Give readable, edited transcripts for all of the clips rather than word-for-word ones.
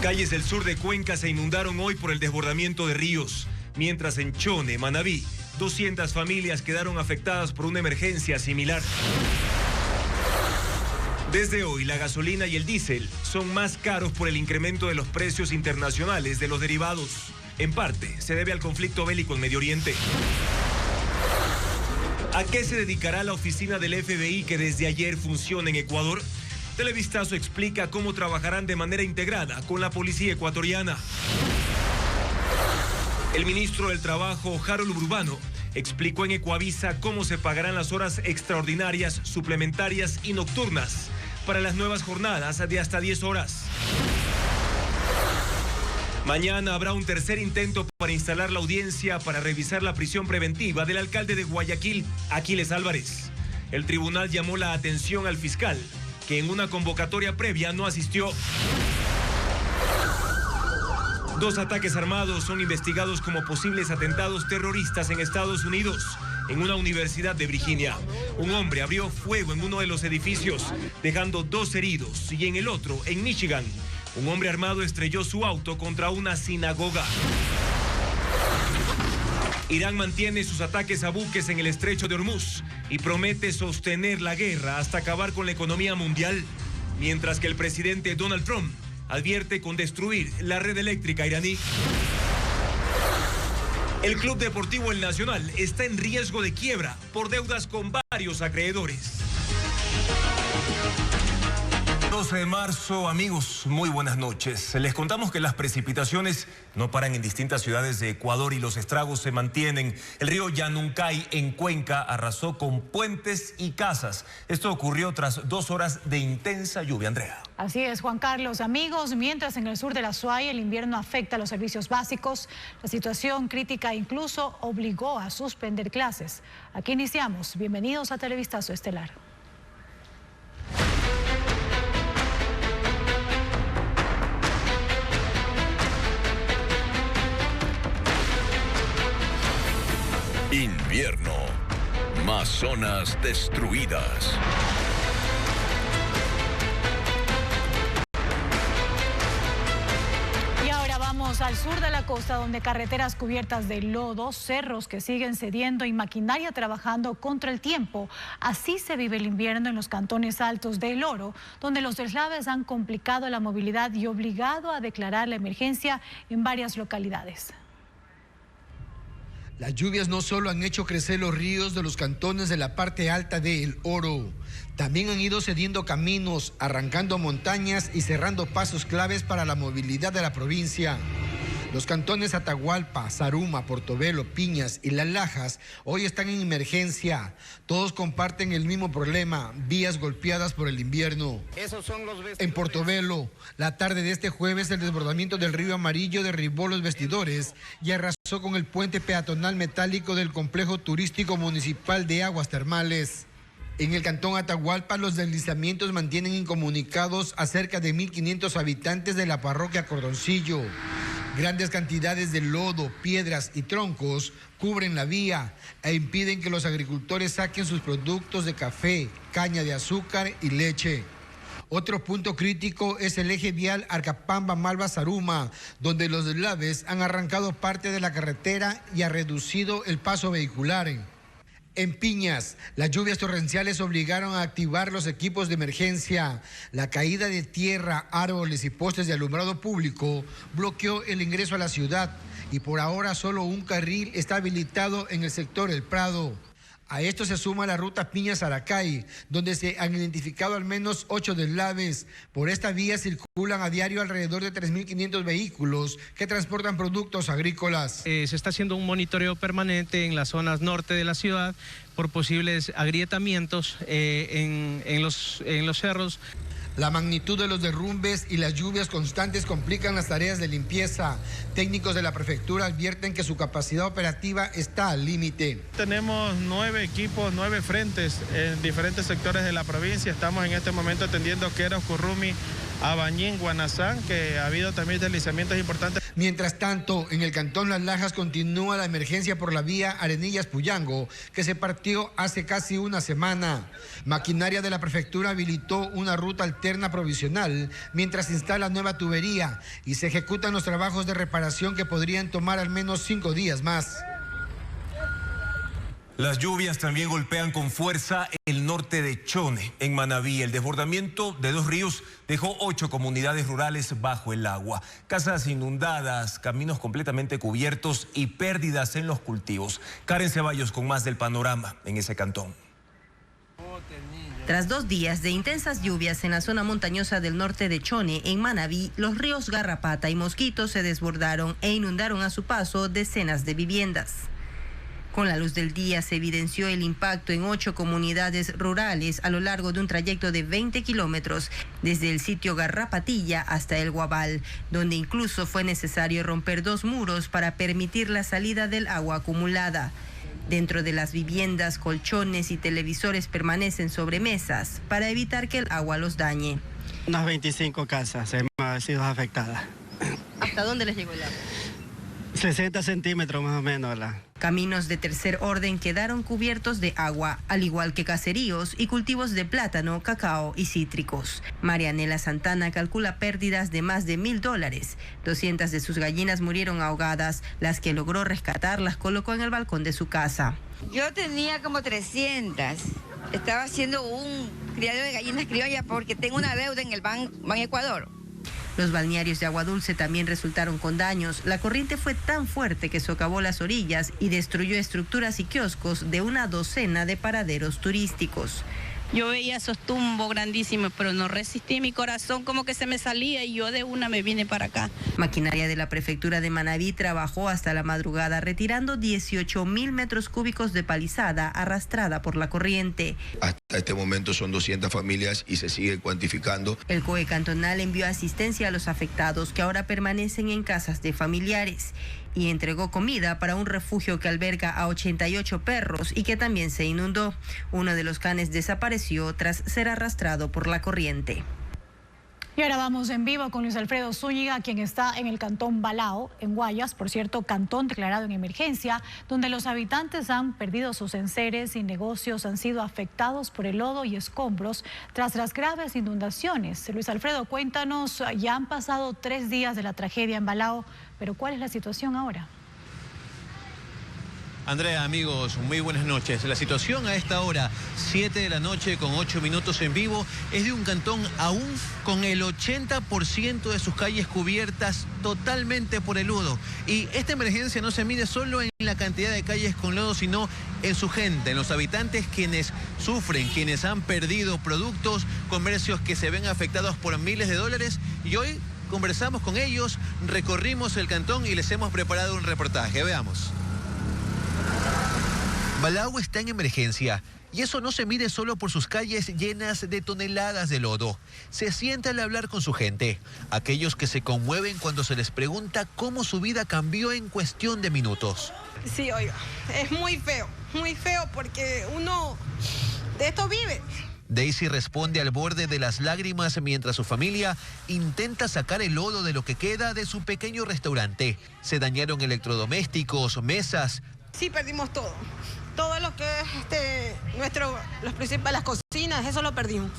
Calles del sur de Cuenca se inundaron hoy por el desbordamiento de ríos, mientras en Chone, Manabí, 200 familias quedaron afectadas por una emergencia similar. Desde hoy, la gasolina y el diésel son más caros por el incremento de los precios internacionales de los derivados. En parte, se debe al conflicto bélico en Medio Oriente. ¿A qué se dedicará la oficina del FBI que desde ayer funciona en Ecuador? Televistazo explica cómo trabajarán de manera integrada con la policía ecuatoriana. El ministro del Trabajo, Harold Urbano, explicó en Ecuavisa cómo se pagarán las horas extraordinarias, suplementarias y nocturnas para las nuevas jornadas de hasta 10 horas. Mañana habrá un tercer intento para instalar la audiencia para revisar la prisión preventiva del alcalde de Guayaquil, Aquiles Álvarez. El tribunal llamó la atención al fiscal, que en una convocatoria previa no asistió. 2 ataques armados son investigados como posibles atentados terroristas en Estados Unidos, en una universidad de Virginia. Un hombre abrió fuego en uno de los edificios, dejando 2 heridos, y en el otro, en Michigan, un hombre armado estrelló su auto contra una sinagoga. Irán mantiene sus ataques a buques en el estrecho de Hormuz y promete sostener la guerra hasta acabar con la economía mundial, mientras que el presidente Donald Trump advierte con destruir la red eléctrica iraní. El Club Deportivo El Nacional está en riesgo de quiebra por deudas con varios acreedores. 12 de marzo, amigos, muy buenas noches. Les contamos que las precipitaciones no paran en distintas ciudades de Ecuador y los estragos se mantienen. El río Yanuncay en Cuenca arrasó con puentes y casas. Esto ocurrió tras 2 horas de intensa lluvia, Andrea. Así es, Juan Carlos. Amigos, mientras en el sur de la Suay el invierno afecta a los servicios básicos, la situación crítica incluso obligó a suspender clases. Aquí iniciamos. Bienvenidos a Televistazo Estelar. Invierno. Más zonas destruidas. Y ahora vamos al sur de la costa, donde carreteras cubiertas de lodo, cerros que siguen cediendo y maquinaria trabajando contra el tiempo. Así se vive el invierno en los cantones altos de El Oro, donde los deslaves han complicado la movilidad y obligado a declarar la emergencia en varias localidades. Las lluvias no solo han hecho crecer los ríos de los cantones de la parte alta de El Oro, también han ido cediendo caminos, arrancando montañas y cerrando pasos claves para la movilidad de la provincia. Los cantones Atahualpa, Zaruma, Portobelo, Piñas y Las Lajas hoy están en emergencia. Todos comparten el mismo problema, vías golpeadas por el invierno. En Portobelo, la tarde de este jueves, el desbordamiento del río Amarillo derribó los vestidores y arrasó con el puente peatonal metálico del complejo turístico municipal de aguas termales. En el cantón Atahualpa, los deslizamientos mantienen incomunicados a cerca de 1.500 habitantes de la parroquia Cordoncillo. Grandes cantidades de lodo, piedras y troncos cubren la vía e impiden que los agricultores saquen sus productos de café, caña de azúcar y leche. Otro punto crítico es el eje vial Arcapamba-Malva-Zaruma, donde los deslaves han arrancado parte de la carretera y ha reducido el paso vehicular. En Piñas, las lluvias torrenciales obligaron a activar los equipos de emergencia. La caída de tierra, árboles y postes de alumbrado público bloqueó el ingreso a la ciudad y por ahora solo un carril está habilitado en el sector El Prado. A esto se suma la ruta Piñas-Aracay, donde se han identificado al menos 8 deslaves. Por esta vía circulan a diario alrededor de 3.500 vehículos que transportan productos agrícolas. Se está haciendo un monitoreo permanente en las zonas norte de la ciudad por posibles agrietamientos en los cerros. La magnitud de los derrumbes y las lluvias constantes complican las tareas de limpieza. Técnicos de la prefectura advierten que su capacidad operativa está al límite. Tenemos 9 equipos, 9 frentes en diferentes sectores de la provincia. Estamos en este momento atendiendo Queros, Currumi, a Bañín, Guanazán, que ha habido también deslizamientos importantes. Mientras tanto, en el cantón Las Lajas continúa la emergencia por la vía Arenillas-Puyango, que se partió hace casi una semana. Maquinaria de la prefectura habilitó una ruta alterna provisional mientras se instala nueva tubería y se ejecutan los trabajos de reparación que podrían tomar al menos 5 días más. Las lluvias también golpean con fuerza el norte de Chone, en Manabí. El desbordamiento de 2 ríos dejó 8 comunidades rurales bajo el agua. Casas inundadas, caminos completamente cubiertos y pérdidas en los cultivos. Karen Ceballos con más del panorama en ese cantón. Tras 2 días de intensas lluvias en la zona montañosa del norte de Chone, en Manabí, los ríos Garrapata y Mosquito se desbordaron e inundaron a su paso decenas de viviendas. Con la luz del día se evidenció el impacto en 8 comunidades rurales a lo largo de un trayecto de 20 kilómetros, desde el sitio Garrapatilla hasta el Guabal, donde incluso fue necesario romper 2 muros para permitir la salida del agua acumulada. Dentro de las viviendas, colchones y televisores permanecen sobre mesas para evitar que el agua los dañe. Unas 25 casas han sido afectadas. ¿Hasta dónde les llegó el agua? 60 centímetros más o menos, ¿verdad? Caminos de tercer orden quedaron cubiertos de agua, al igual que caseríos y cultivos de plátano, cacao y cítricos. Marianela Santana calcula pérdidas de más de $1,000. 200 de sus gallinas murieron ahogadas. Las que logró rescatar las colocó en el balcón de su casa. Yo tenía como 300. Estaba haciendo un criadero de gallinas criollas porque tengo una deuda en el Ban Ecuador. Los balnearios de Agua Dulce también resultaron con daños. La corriente fue tan fuerte que socavó las orillas y destruyó estructuras y kioscos de una docena de paraderos turísticos. Yo veía esos tumbos grandísimos, pero no resistí, mi corazón como que se me salía y yo de una me vine para acá. Maquinaria de la prefectura de Manabí trabajó hasta la madrugada retirando 18,000 metros cúbicos de palizada arrastrada por la corriente. Hasta este momento son 200 familias y se sigue cuantificando. El COE cantonal envió asistencia a los afectados que ahora permanecen en casas de familiares y entregó comida para un refugio que alberga a 88 perros y que también se inundó. Uno de los canes desapareció tras ser arrastrado por la corriente. Y ahora vamos en vivo con Luis Alfredo Zúñiga, quien está en el cantón Balao, en Guayas, por cierto, cantón declarado en emergencia, donde los habitantes han perdido sus enseres y negocios han sido afectados por el lodo y escombros tras las graves inundaciones. Luis Alfredo, cuéntanos, ya han pasado 3 días de la tragedia en Balao, pero ¿cuál es la situación ahora? Andrea, amigos, muy buenas noches. La situación a esta hora, 7 de la noche con 8 minutos en vivo, es de un cantón aún con el 80% de sus calles cubiertas totalmente por el lodo. Y esta emergencia no se mide solo en la cantidad de calles con lodo, sino en su gente, en los habitantes quienes sufren, quienes han perdido productos, comercios que se ven afectados por miles de dólares. Y hoy conversamos con ellos, recorrimos el cantón y les hemos preparado un reportaje. Veamos. Balao está en emergencia y eso no se mide solo por sus calles llenas de toneladas de lodo. Se siente al hablar con su gente, aquellos que se conmueven cuando se les pregunta cómo su vida cambió en cuestión de minutos. Sí, oiga, es muy feo porque uno de esto vive. Daisy responde al borde de las lágrimas mientras su familia intenta sacar el lodo de lo que queda de su pequeño restaurante. Se dañaron electrodomésticos, mesas. Sí, perdimos todo. Todo lo que es los principales, las cocinas, eso lo perdimos.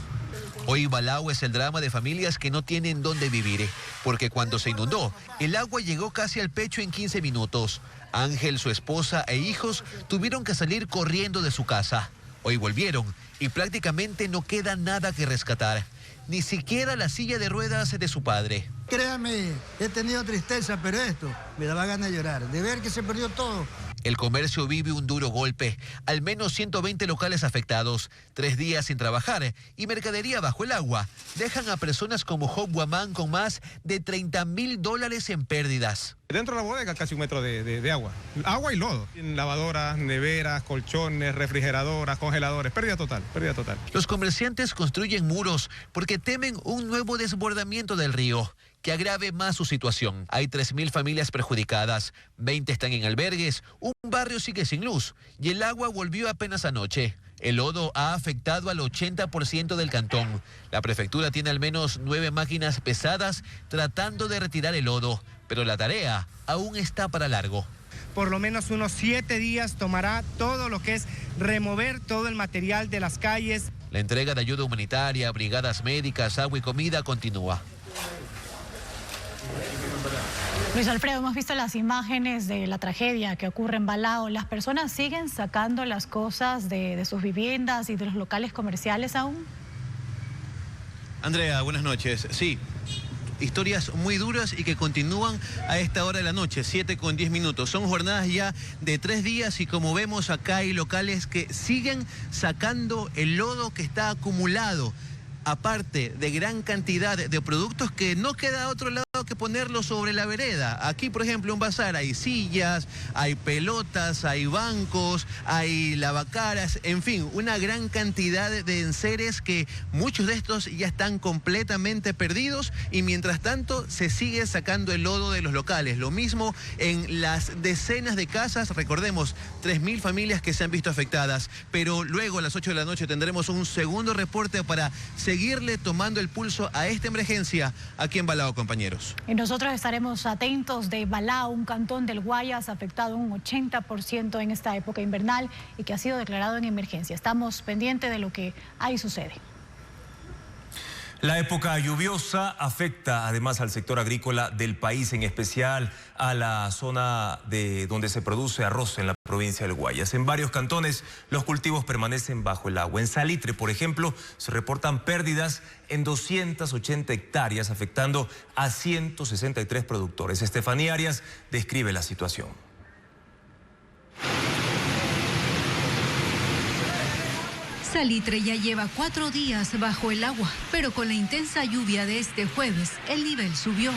Hoy Balao es el drama de familias que no tienen dónde vivir, porque cuando se inundó, el agua llegó casi al pecho en 15 minutos. Ángel, su esposa e hijos tuvieron que salir corriendo de su casa. Hoy volvieron y prácticamente no queda nada que rescatar, ni siquiera la silla de ruedas de su padre. Créame, he tenido tristeza, pero esto me daba ganas de llorar, de ver que se perdió todo. El comercio vive un duro golpe, al menos 120 locales afectados, 3 días sin trabajar y mercadería bajo el agua. Dejan a personas como Job Guamán con más de $30,000 en pérdidas. Dentro de la bodega casi 1 metro de agua. Agua y lodo. Lavadoras, neveras, colchones, refrigeradoras, congeladores. Pérdida total, pérdida total. Los comerciantes construyen muros porque temen un nuevo desbordamiento del río que agrave más su situación. Hay 3,000 familias perjudicadas, 20 están en albergues, un barrio sigue sin luz y el agua volvió apenas anoche. El lodo ha afectado al 80% del cantón. La prefectura tiene al menos 9 máquinas pesadas tratando de retirar el lodo, pero la tarea aún está para largo. Por lo menos unos 7 días tomará todo lo que es remover todo el material de las calles. La entrega de ayuda humanitaria, brigadas médicas, agua y comida continúa. Luis Alfredo, hemos visto las imágenes de la tragedia que ocurre en Balao. ¿Las personas siguen sacando las cosas de sus viviendas y de los locales comerciales aún? Andrea, buenas noches. Sí, historias muy duras y que continúan a esta hora de la noche, 7:10. Son jornadas ya de 3 días y como vemos acá hay locales que siguen sacando el lodo que está acumulado. Aparte de gran cantidad de productos que no queda a otro lado que ponerlo sobre la vereda. Aquí, por ejemplo, un bazar, hay sillas, hay pelotas, hay bancos, hay lavacaras, en fin, una gran cantidad de enseres que muchos de estos ya están completamente perdidos y mientras tanto se sigue sacando el lodo de los locales. Lo mismo en las decenas de casas, recordemos, 3.000 familias que se han visto afectadas, pero luego a las 8 de la noche tendremos un segundo reporte para seguirle tomando el pulso a esta emergencia aquí en Balao, compañeros. Y nosotros estaremos atentos de Balao, un cantón del Guayas afectado un 80% en esta época invernal y que ha sido declarado en emergencia. Estamos pendientes de lo que ahí sucede. La época lluviosa afecta además al sector agrícola del país, en especial a la zona de donde se produce arroz en la provincia del Guayas. En varios cantones los cultivos permanecen bajo el agua. En Salitre, por ejemplo, se reportan pérdidas en 280 hectáreas, afectando a 163 productores. Estefanía Arias describe la situación. Salitre ya lleva 4 días bajo el agua, pero con la intensa lluvia de este jueves, el nivel subió.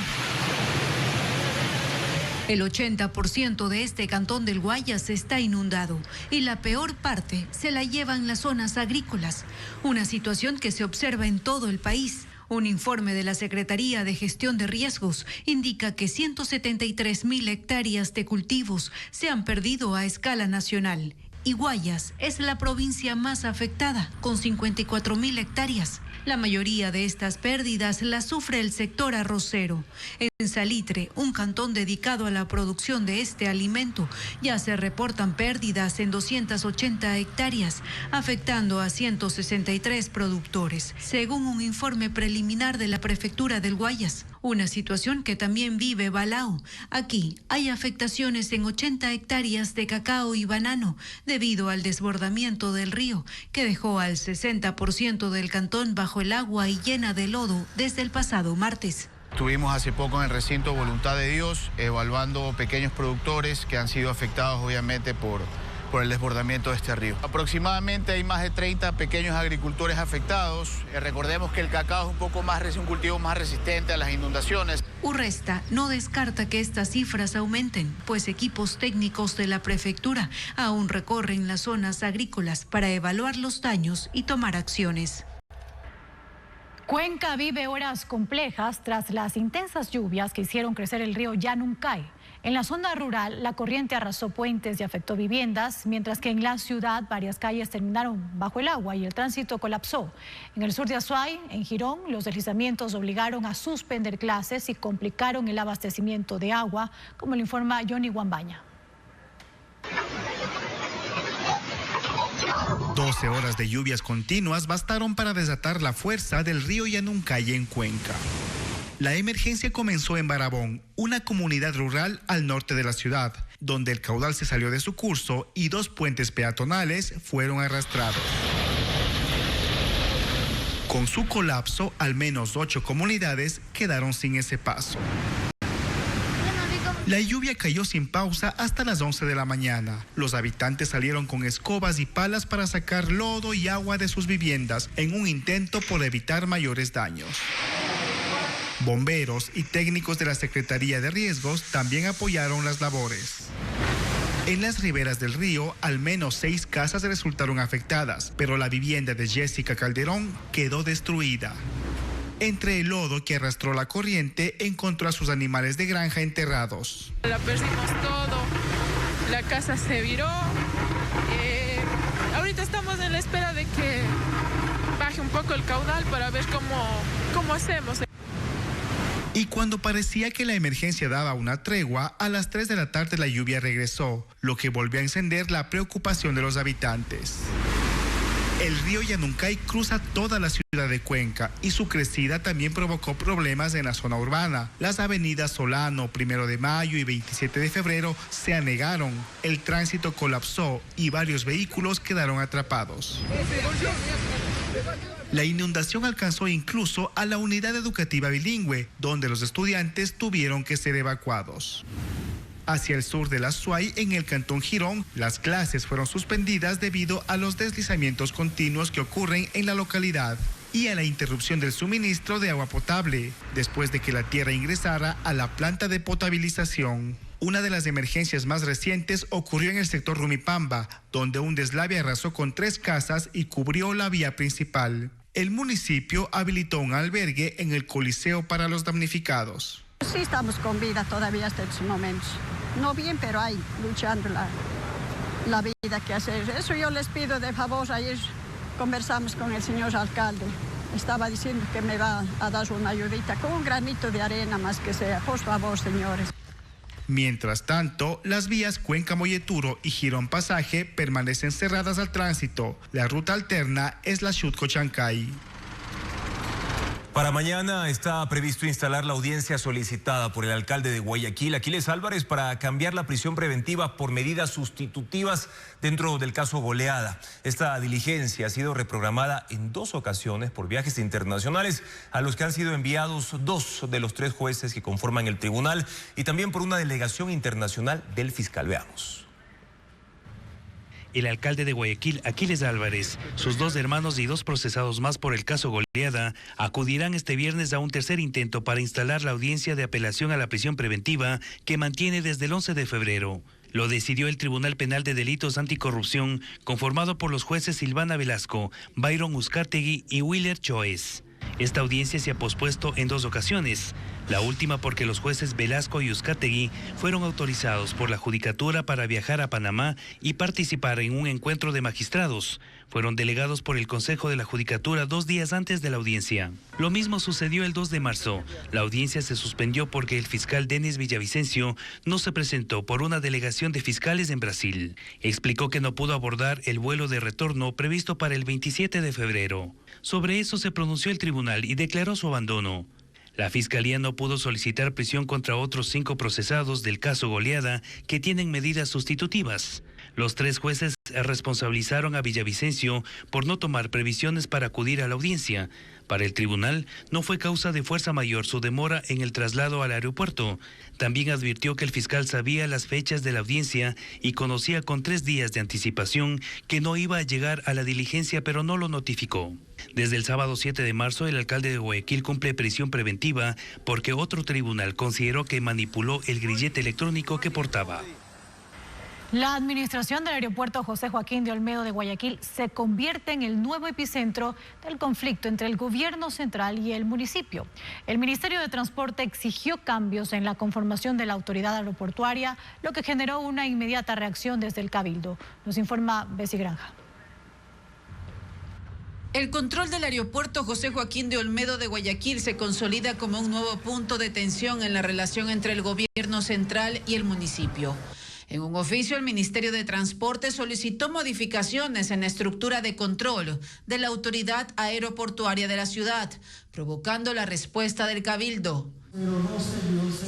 El 80% de este cantón del Guayas está inundado y la peor parte se la llevan las zonas agrícolas, una situación que se observa en todo el país. Un informe de la Secretaría de Gestión de Riesgos indica que 173.000 hectáreas de cultivos se han perdido a escala nacional. Y Guayas es la provincia más afectada, con 54.000 hectáreas. La mayoría de estas pérdidas las sufre el sector arrocero. En Salitre, un cantón dedicado a la producción de este alimento, ya se reportan pérdidas en 280 hectáreas, afectando a 163 productores, según un informe preliminar de la Prefectura del Guayas. Una situación que también vive Balao. Aquí hay afectaciones en 80 hectáreas de cacao y banano debido al desbordamiento del río, que dejó al 60% del cantón bajo el agua y llena de lodo desde el pasado martes. Estuvimos hace poco en el recinto Voluntad de Dios evaluando pequeños productores que han sido afectados obviamente por el desbordamiento de este río. Aproximadamente hay más de 30 pequeños agricultores afectados. Recordemos que el cacao es un cultivo más resistente a las inundaciones. Urresta no descarta que estas cifras aumenten, pues equipos técnicos de la prefectura aún recorren las zonas agrícolas para evaluar los daños y tomar acciones. Cuenca vive horas complejas tras las intensas lluvias que hicieron crecer el río Yanuncay. En la zona rural, la corriente arrasó puentes y afectó viviendas, mientras que en la ciudad varias calles terminaron bajo el agua y el tránsito colapsó. En el sur de Azuay, en Girón, los deslizamientos obligaron a suspender clases y complicaron el abastecimiento de agua, como lo informa Johnny Guambaña. 12 horas de lluvias continuas bastaron para desatar la fuerza del río Yanuncay en Cuenca. La emergencia comenzó en Barabón, una comunidad rural al norte de la ciudad, donde el caudal se salió de su curso y 2 puentes peatonales fueron arrastrados. Con su colapso, al menos 8 comunidades quedaron sin ese paso. La lluvia cayó sin pausa hasta las 11 de la mañana. Los habitantes salieron con escobas y palas para sacar lodo y agua de sus viviendas en un intento por evitar mayores daños. Bomberos y técnicos de la Secretaría de Riesgos también apoyaron las labores. En las riberas del río, al menos 6 casas resultaron afectadas, pero la vivienda de Jessica Calderón quedó destruida. Entre el lodo que arrastró la corriente, encontró a sus animales de granja enterrados. La perdimos todo, la casa se viró. Ahorita estamos en la espera poco el caudal para ver cómo hacemos. Y cuando parecía que la emergencia daba una tregua, a las 3 de la tarde la lluvia regresó, lo que volvió a encender la preocupación de los habitantes. El río Yanuncay cruza toda la ciudad de Cuenca y su crecida también provocó problemas en la zona urbana. Las avenidas Solano, 1 de Mayo y 27 de Febrero se anegaron, el tránsito colapsó y varios vehículos quedaron atrapados. La inundación alcanzó incluso a la unidad educativa bilingüe, donde los estudiantes tuvieron que ser evacuados. Hacia el sur de la Suay, en el cantón Girón, las clases fueron suspendidas debido a los deslizamientos continuos que ocurren en la localidad y a la interrupción del suministro de agua potable, después de que la tierra ingresara a la planta de potabilización. Una de las emergencias más recientes ocurrió en el sector Rumipamba, donde un deslave arrasó con 3 casas y cubrió la vía principal. El municipio habilitó un albergue en el Coliseo para los damnificados. Sí, estamos con vida todavía hasta estos momentos. No bien, pero hay luchando la vida que hacer. Eso yo les pido de favor. Ayer conversamos con el señor alcalde. Estaba diciendo que me va a dar una ayudita con un granito de arena más que sea. Por favor, señores. Mientras tanto, las vías Cuenca-Molleturo y Girón-Pasaje permanecen cerradas al tránsito. La ruta alterna es la Xutco-Chancay. Para mañana está previsto instalar la audiencia solicitada por el alcalde de Guayaquil, Aquiles Álvarez, para cambiar la prisión preventiva por medidas sustitutivas dentro del caso Goleada. Esta diligencia ha sido reprogramada en 2 ocasiones por viajes internacionales a los que han sido enviados 2 de los 3 jueces que conforman el tribunal y también por una delegación internacional del fiscal. Veamos. El alcalde de Guayaquil, Aquiles Álvarez, sus 2 hermanos y 2 procesados más por el caso Goleada acudirán este viernes a un tercer intento para instalar la audiencia de apelación a la prisión preventiva que mantiene desde el 11 de febrero. Lo decidió el Tribunal Penal de Delitos Anticorrupción, conformado por los jueces Silvana Velasco, Byron Uzcategui y Willer Choez. Esta audiencia se ha pospuesto en 2 ocasiones, la última porque los jueces Velasco y Uzcategui fueron autorizados por la Judicatura para viajar a Panamá y participar en un encuentro de magistrados. Fueron delegados por el Consejo de la Judicatura 2 días antes de la audiencia. Lo mismo sucedió el 2 de marzo. La audiencia se suspendió porque el fiscal Denis Villavicencio no se presentó por una delegación de fiscales en Brasil. Explicó que no pudo abordar el vuelo de retorno previsto para el 27 de febrero. Sobre eso se pronunció el tribunal y declaró su abandono. La Fiscalía no pudo solicitar prisión contra otros 5 procesados del caso Goleada que tienen medidas sustitutivas. Los 3 jueces responsabilizaron a Villavicencio por no tomar previsiones para acudir a la audiencia. Para el tribunal, no fue causa de fuerza mayor su demora en el traslado al aeropuerto. También advirtió que el fiscal sabía las fechas de la audiencia y conocía con 3 días de anticipación que no iba a llegar a la diligencia, pero no lo notificó. Desde el sábado 7 de marzo, el alcalde de Guayaquil cumple prisión preventiva porque otro tribunal consideró que manipuló el grillete electrónico que portaba. La administración del aeropuerto José Joaquín de Olmedo de Guayaquil se convierte en el nuevo epicentro del conflicto entre el gobierno central y el municipio. El Ministerio de Transporte exigió cambios en la conformación de la autoridad aeroportuaria, lo que generó una inmediata reacción desde el Cabildo. Nos informa Bessie Granja. El control del aeropuerto José Joaquín de Olmedo de Guayaquil se consolida como un nuevo punto de tensión en la relación entre el gobierno central y el municipio. En un oficio, el Ministerio de Transporte solicitó modificaciones en la estructura de control de la autoridad aeroportuaria de la ciudad, provocando la respuesta del Cabildo.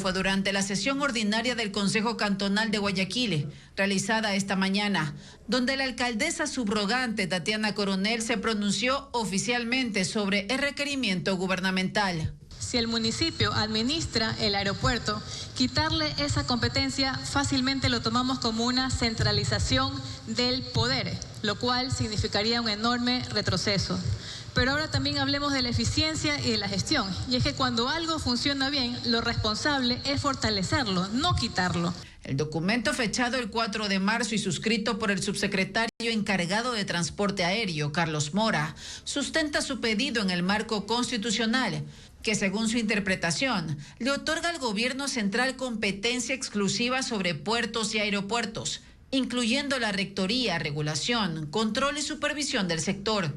Fue durante la sesión ordinaria del Consejo Cantonal de Guayaquil, realizada esta mañana, donde la alcaldesa subrogante Tatiana Coronel se pronunció oficialmente sobre el requerimiento gubernamental. Si el municipio administra el aeropuerto, quitarle esa competencia fácilmente lo tomamos como una centralización del poder, lo cual significaría un enorme retroceso. Pero ahora también hablemos de la eficiencia y de la gestión. Y es que cuando algo funciona bien, lo responsable es fortalecerlo, no quitarlo. El documento fechado el 4 de marzo y suscrito por el subsecretario encargado de Transporte Aéreo, Carlos Mora, sustenta su pedido en el marco constitucional, que según su interpretación, le otorga al gobierno central competencia exclusiva sobre puertos y aeropuertos, incluyendo la rectoría, regulación, control y supervisión del sector.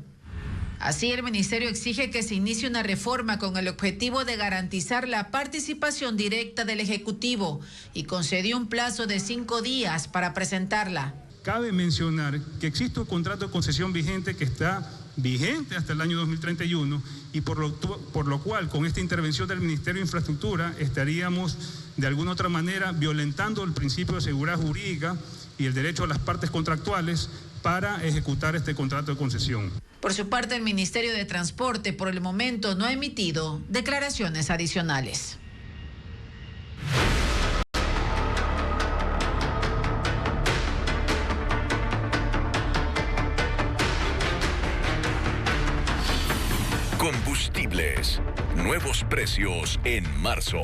Así, el ministerio exige que se inicie una reforma con el objetivo de garantizar la participación directa del Ejecutivo y concedió un plazo de 5 días para presentarla. Cabe mencionar que existe un contrato de concesión vigente que está vigente hasta el año 2031 y por lo cual con esta intervención del Ministerio de Infraestructura estaríamos de alguna otra manera violentando el principio de seguridad jurídica y el derecho a las partes contractuales para ejecutar este contrato de concesión. Por su parte, el Ministerio de Transporte por el momento no ha emitido declaraciones adicionales. Combustibles. Nuevos precios en marzo.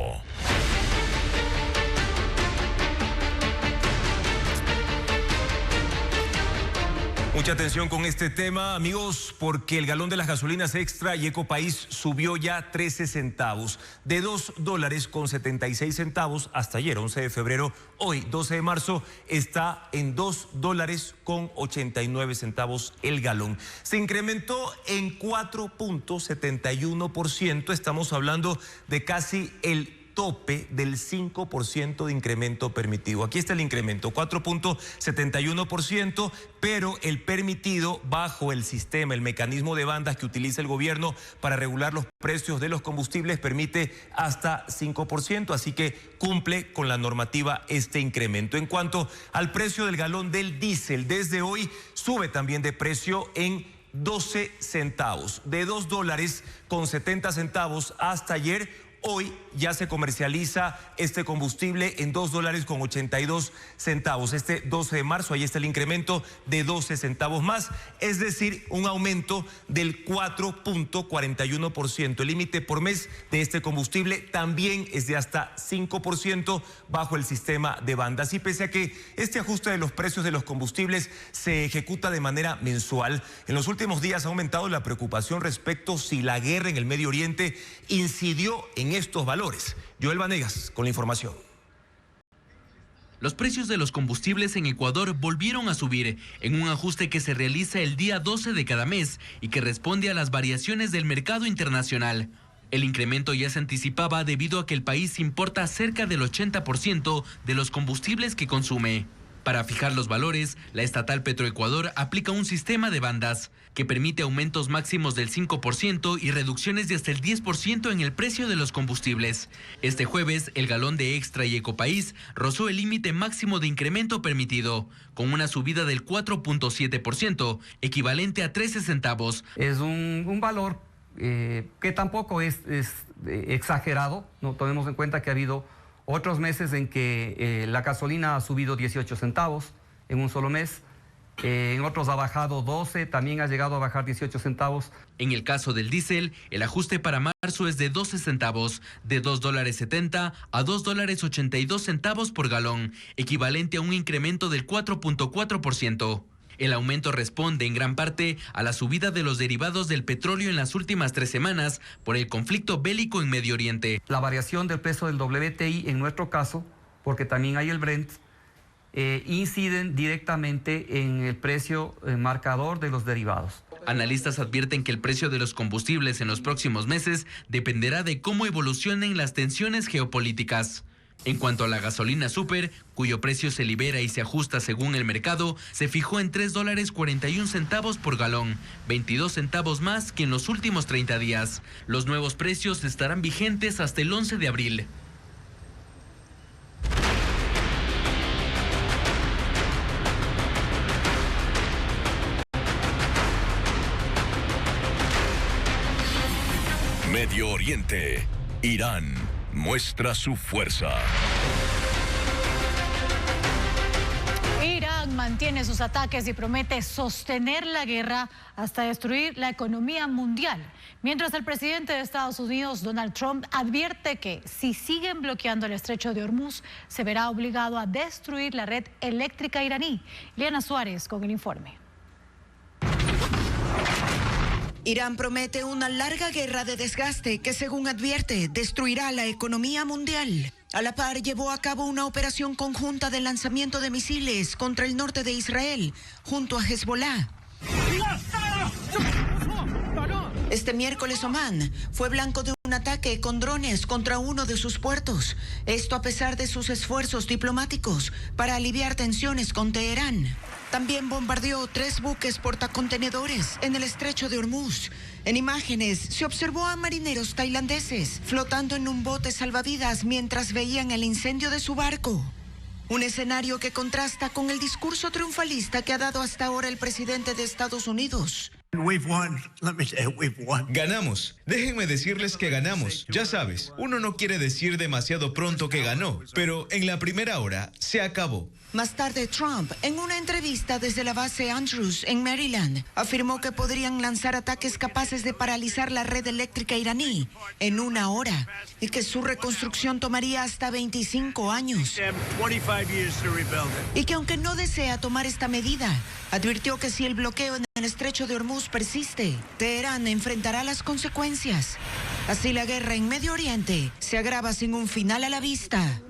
Mucha atención con este tema, amigos, porque el galón de las gasolinas Extra y Ecopaís subió ya 13 centavos, de $2.76 hasta ayer, 11 de febrero. Hoy, 12 de marzo, está en $2.89 el galón. Se incrementó en 4.71%, estamos hablando de casi el tope del 5% de incremento permitido. Aquí está el incremento, 4.71%, pero el permitido bajo el sistema, el mecanismo de bandas que utiliza el gobierno para regular los precios de los combustibles permite hasta 5%, así que cumple con la normativa este incremento. En cuanto al precio del galón del diésel, desde hoy sube también de precio en 12 centavos, de $2.70 hasta ayer. Hoy ya se comercializa este combustible en $2.82. Este 12 de marzo, ahí está el incremento de 12 centavos más, es decir, un aumento del 4.41%. El límite por mes de este combustible también es de hasta 5% bajo el sistema de bandas. Y pese a que este ajuste de los precios de los combustibles se ejecuta de manera mensual, en los últimos días ha aumentado la preocupación respecto si la guerra en el Medio Oriente incidió en estos valores. Joel Vanegas con la información. Los precios de los combustibles en Ecuador volvieron a subir en un ajuste que se realiza el día 12 de cada mes y que responde a las variaciones del mercado internacional. El incremento ya se anticipaba debido a que el país importa cerca del 80% de los combustibles que consume. Para fijar los valores, la estatal Petroecuador aplica un sistema de bandas que permite aumentos máximos del 5% y reducciones de hasta el 10% en el precio de los combustibles. Este jueves, el galón de Extra y Ecopaís rozó el límite máximo de incremento permitido, con una subida del 4.7%, equivalente a 13 centavos. Es un valor que tampoco es exagerado. No tomemos en cuenta que ha habido otros meses en que la gasolina ha subido 18 centavos en un solo mes. En otros ha bajado 12, también ha llegado a bajar 18 centavos. En el caso del diésel, el ajuste para marzo es de 12 centavos, de $2.70 a $2.82 por galón, equivalente a un incremento del 4.4%. El aumento responde en gran parte a la subida de los derivados del petróleo en las últimas 3 semanas por el conflicto bélico en Medio Oriente. La variación del precio del WTI en nuestro caso, porque también hay el Brent, inciden directamente en el precio marcador de los derivados. Analistas advierten que el precio de los combustibles en los próximos meses dependerá de cómo evolucionen las tensiones geopolíticas. En cuanto a la gasolina super, cuyo precio se libera y se ajusta según el mercado, se fijó en $3.41 por galón, 22 centavos más que en los últimos 30 días. Los nuevos precios estarán vigentes hasta el 11 de abril. Medio Oriente. Irán muestra su fuerza. Irán mantiene sus ataques y promete sostener la guerra hasta destruir la economía mundial. Mientras el presidente de Estados Unidos, Donald Trump, advierte que si siguen bloqueando el estrecho de Hormuz, se verá obligado a destruir la red eléctrica iraní. Liana Suárez con el informe. Irán promete una larga guerra de desgaste que, según advierte, destruirá la economía mundial. A la par, llevó a cabo una operación conjunta de lanzamiento de misiles contra el norte de Israel, junto a Hezbollah. Este miércoles Omán fue blanco de un ataque con drones contra uno de sus puertos. Esto a pesar de sus esfuerzos diplomáticos para aliviar tensiones con Teherán. También bombardeó 3 buques portacontenedores en el estrecho de Hormuz. En imágenes se observó a marineros tailandeses flotando en un bote salvavidas mientras veían el incendio de su barco. Un escenario que contrasta con el discurso triunfalista que ha dado hasta ahora el presidente de Estados Unidos. Ganamos. Déjenme decirles que ganamos. Ya sabes, uno no quiere decir demasiado pronto que ganó, pero en la primera hora se acabó. Más tarde, Trump, en una entrevista desde la base Andrews en Maryland, afirmó que podrían lanzar ataques capaces de paralizar la red eléctrica iraní en 1 hora y que su reconstrucción tomaría hasta 25 años. Y que aunque no desea tomar esta medida, advirtió que si el bloqueo en el estrecho de Hormuz persiste, Teherán enfrentará las consecuencias. Así la guerra en Medio Oriente se agrava sin un final a la vista.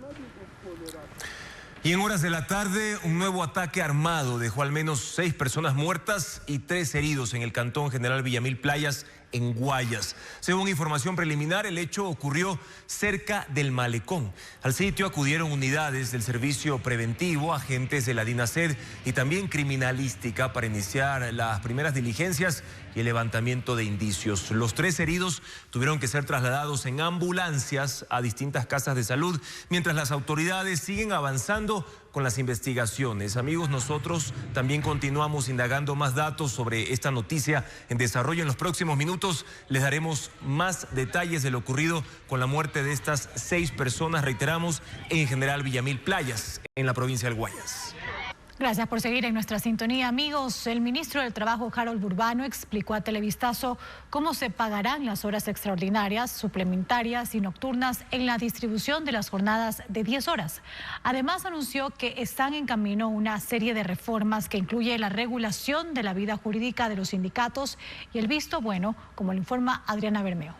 Y en horas de la tarde, un nuevo ataque armado dejó al menos 6 personas muertas y 3 heridos en el cantón General Villamil Playas, en Guayas. Según información preliminar, el hecho ocurrió cerca del malecón. Al sitio acudieron unidades del servicio preventivo, agentes de la DINASED y también criminalística para iniciar las primeras diligencias y el levantamiento de indicios. Los 3 heridos tuvieron que ser trasladados en ambulancias a distintas casas de salud, mientras las autoridades siguen avanzando con las investigaciones. Amigos, nosotros también continuamos indagando más datos sobre esta noticia en desarrollo. En los próximos minutos les daremos más detalles de lo ocurrido con la muerte de estas 6 personas, reiteramos, en General Villamil Playas, en la provincia del Guayas. Gracias por seguir en nuestra sintonía, amigos. El ministro del Trabajo, Harold Burbano, explicó a Televistazo cómo se pagarán las horas extraordinarias, suplementarias y nocturnas en la distribución de las jornadas de 10 horas. Además, anunció que están en camino una serie de reformas que incluye la regulación de la vida jurídica de los sindicatos y el visto bueno, como lo informa Adriana Bermeo.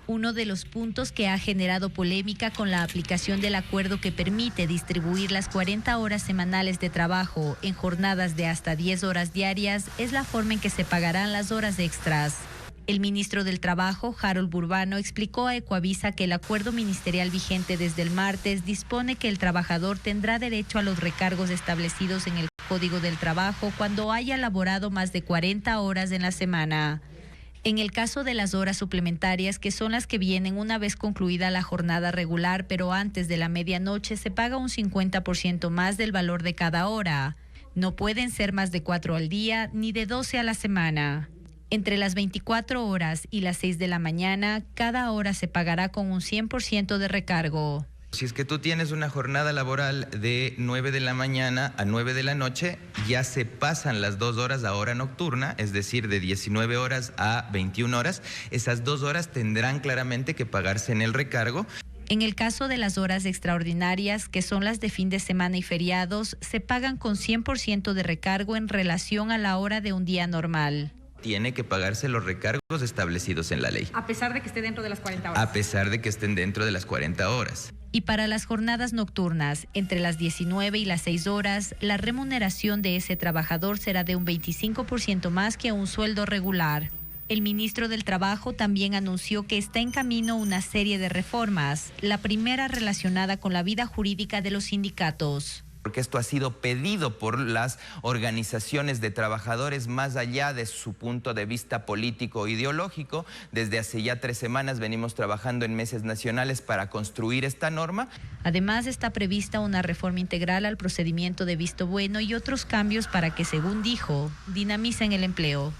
Uno de los puntos que ha generado polémica con la aplicación del acuerdo que permite distribuir las 40 horas semanales de trabajo en jornadas de hasta 10 horas diarias es la forma en que se pagarán las horas extras. El ministro del Trabajo, Harold Burbano, explicó a Ecuavisa que el acuerdo ministerial vigente desde el martes dispone que el trabajador tendrá derecho a los recargos establecidos en el Código del Trabajo cuando haya laborado más de 40 horas en la semana. En el caso de las horas suplementarias, que son las que vienen una vez concluida la jornada regular, pero antes de la medianoche, se paga un 50% más del valor de cada hora. No pueden ser más de 4 al día ni de 12 a la semana. Entre las 24 horas y las 6 de la mañana, cada hora se pagará con un 100% de recargo. Si es que tú tienes una jornada laboral de 9 de la mañana a 9 de la noche, ya se pasan las 2 horas a hora nocturna, es decir, de 19 horas a 21 horas. Esas 2 horas tendrán claramente que pagarse en el recargo. En el caso de las horas extraordinarias, que son las de fin de semana y feriados, se pagan con 100% de recargo en relación a la hora de un día normal. Tiene que pagarse los recargos establecidos en la ley. A pesar de que esté dentro de las 40 horas. A pesar de que estén dentro de las 40 horas. Y para las jornadas nocturnas, entre las 19 y las 6 horas, la remuneración de ese trabajador será de un 25% más que un sueldo regular. El ministro del Trabajo también anunció que está en camino una serie de reformas, la primera relacionada con la vida jurídica de los sindicatos. Porque esto ha sido pedido por las organizaciones de trabajadores más allá de su punto de vista político o ideológico. Desde hace ya 3 semanas venimos trabajando en mesas nacionales para construir esta norma. Además, está prevista una reforma integral al procedimiento de visto bueno y otros cambios para que, según dijo, dinamicen el empleo.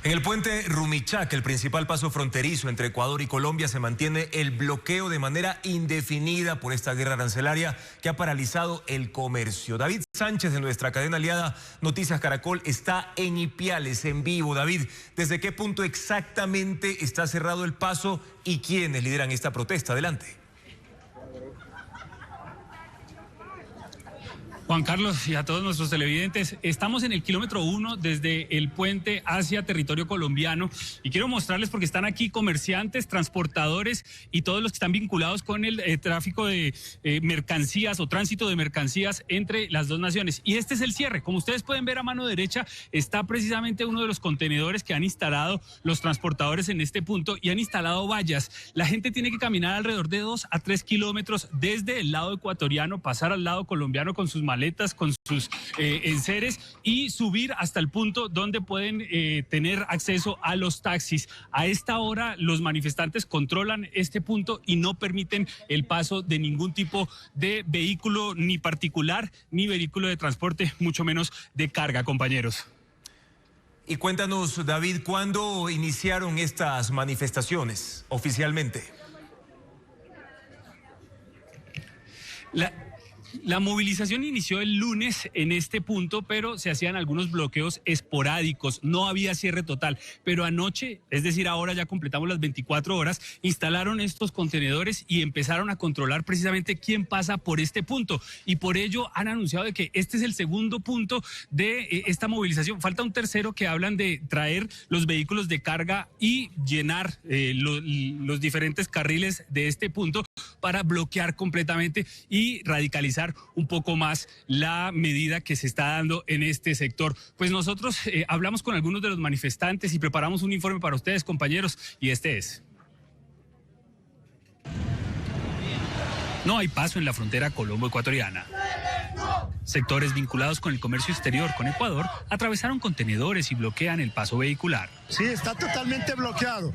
En el puente Rumichac, el principal paso fronterizo entre Ecuador y Colombia, se mantiene el bloqueo de manera indefinida por esta guerra arancelaria que ha paralizado el comercio. David Sánchez, de nuestra cadena aliada Noticias Caracol, está en Ipiales, en vivo. David, ¿desde qué punto exactamente está cerrado el paso y quiénes lideran esta protesta? Adelante. Juan Carlos y a todos nuestros televidentes, estamos en el kilómetro 1 desde el puente hacia territorio colombiano y quiero mostrarles porque están aquí comerciantes, transportadores y todos los que están vinculados con el tráfico de mercancías o tránsito de mercancías entre las dos naciones. Y este es el cierre. Como ustedes pueden ver a mano derecha está precisamente uno de los contenedores que han instalado los transportadores en este punto y han instalado vallas. La gente tiene que caminar alrededor de 2 a 3 kilómetros desde el lado ecuatoriano, pasar al lado colombiano con sus maletas, con sus enseres y subir hasta el punto donde pueden tener acceso a los taxis. A esta hora los manifestantes controlan este punto y no permiten el paso de ningún tipo de vehículo ni particular ni vehículo de transporte, mucho menos de carga, compañeros. Y cuéntanos, David, ¿cuándo iniciaron estas manifestaciones oficialmente? La movilización inició el lunes en este punto, pero se hacían algunos bloqueos esporádicos, no había cierre total. Pero anoche, es decir, ahora ya completamos las 24 horas, instalaron estos contenedores y empezaron a controlar precisamente quién pasa por este punto. Y por ello han anunciado de que este es el segundo punto de esta movilización. Falta un tercero que hablan de traer los vehículos de carga y llenar los diferentes carriles de este punto para bloquear completamente y radicalizar un poco más la medida que se está dando en este sector. Pues nosotros hablamos con algunos de los manifestantes y preparamos un informe para ustedes, compañeros, y este es. No hay paso en la frontera colombo-ecuatoriana. Sectores vinculados con el comercio exterior con Ecuador atravesaron contenedores y bloquean el paso vehicular. Sí, está totalmente bloqueado.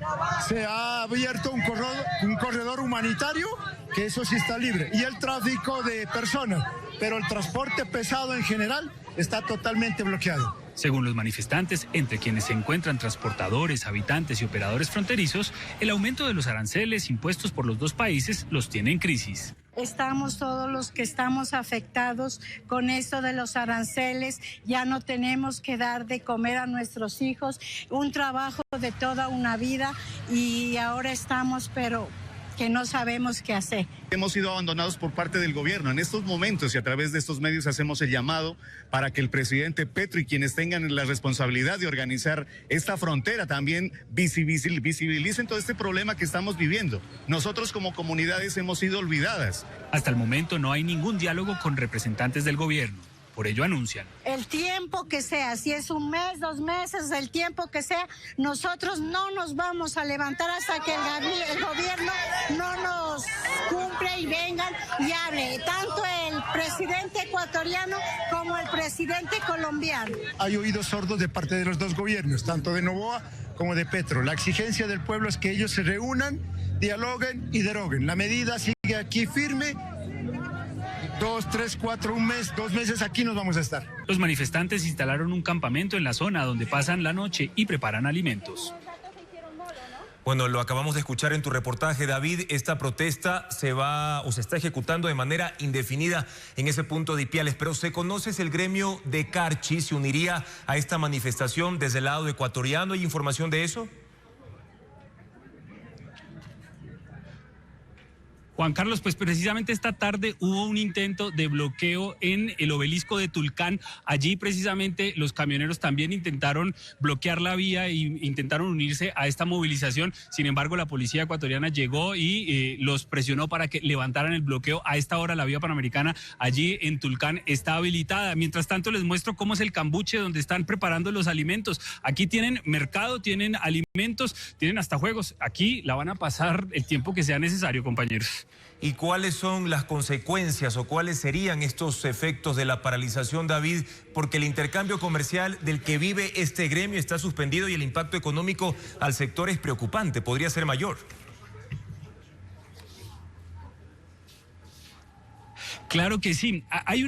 Se ha abierto un corredor humanitario, que eso sí está libre, y el tráfico de personas, pero el transporte pesado en general está totalmente bloqueado. Según los manifestantes, entre quienes se encuentran transportadores, habitantes y operadores fronterizos, el aumento de los aranceles impuestos por los dos países los tiene en crisis. Estamos todos los que estamos afectados con esto de los aranceles, ya no tenemos que dar de comer a nuestros hijos, un trabajo de toda una vida y ahora estamos, pero que no sabemos qué hacer. Hemos sido abandonados por parte del gobierno. En estos momentos y a través de estos medios hacemos el llamado para que el presidente Petro y quienes tengan la responsabilidad de organizar esta frontera también visibilicen todo este problema que estamos viviendo. Nosotros como comunidades hemos sido olvidadas. Hasta el momento no hay ningún diálogo con representantes del gobierno. Por ello anuncian. El tiempo que sea, si es un mes, 2 meses, el tiempo que sea, nosotros no nos vamos a levantar hasta que el gobierno no nos cumple y vengan y hable, tanto el presidente ecuatoriano como el presidente colombiano. Hay oídos sordos de parte de los dos gobiernos, tanto de Noboa como de Petro. La exigencia del pueblo es que ellos se reúnan, dialoguen y deroguen. La medida sigue aquí firme. 2, 3, 4, un mes, 2 meses aquí nos vamos a estar. Los manifestantes instalaron un campamento en la zona donde pasan la noche y preparan alimentos. Bueno, lo acabamos de escuchar en tu reportaje, David. Esta protesta se está ejecutando de manera indefinida en ese punto de Ipiales. Pero ¿se conoce si el gremio de Carchi se uniría a esta manifestación desde el lado ecuatoriano? ¿Hay información de eso? Juan Carlos, pues precisamente esta tarde hubo un intento de bloqueo en el obelisco de Tulcán. Allí precisamente los camioneros también intentaron bloquear la vía e intentaron unirse a esta movilización. Sin embargo, la policía ecuatoriana llegó y los presionó para que levantaran el bloqueo. A esta hora la vía panamericana allí en Tulcán está habilitada. Mientras tanto les muestro cómo es el cambuche donde están preparando los alimentos. Aquí tienen mercado, tienen alimentos, tienen hasta juegos. Aquí la van a pasar el tiempo que sea necesario, compañeros. ¿Y cuáles son las consecuencias o cuáles serían estos efectos de la paralización, David? Porque el intercambio comercial del que vive este gremio está suspendido y el impacto económico al sector es preocupante, podría ser mayor. Claro que sí. Hay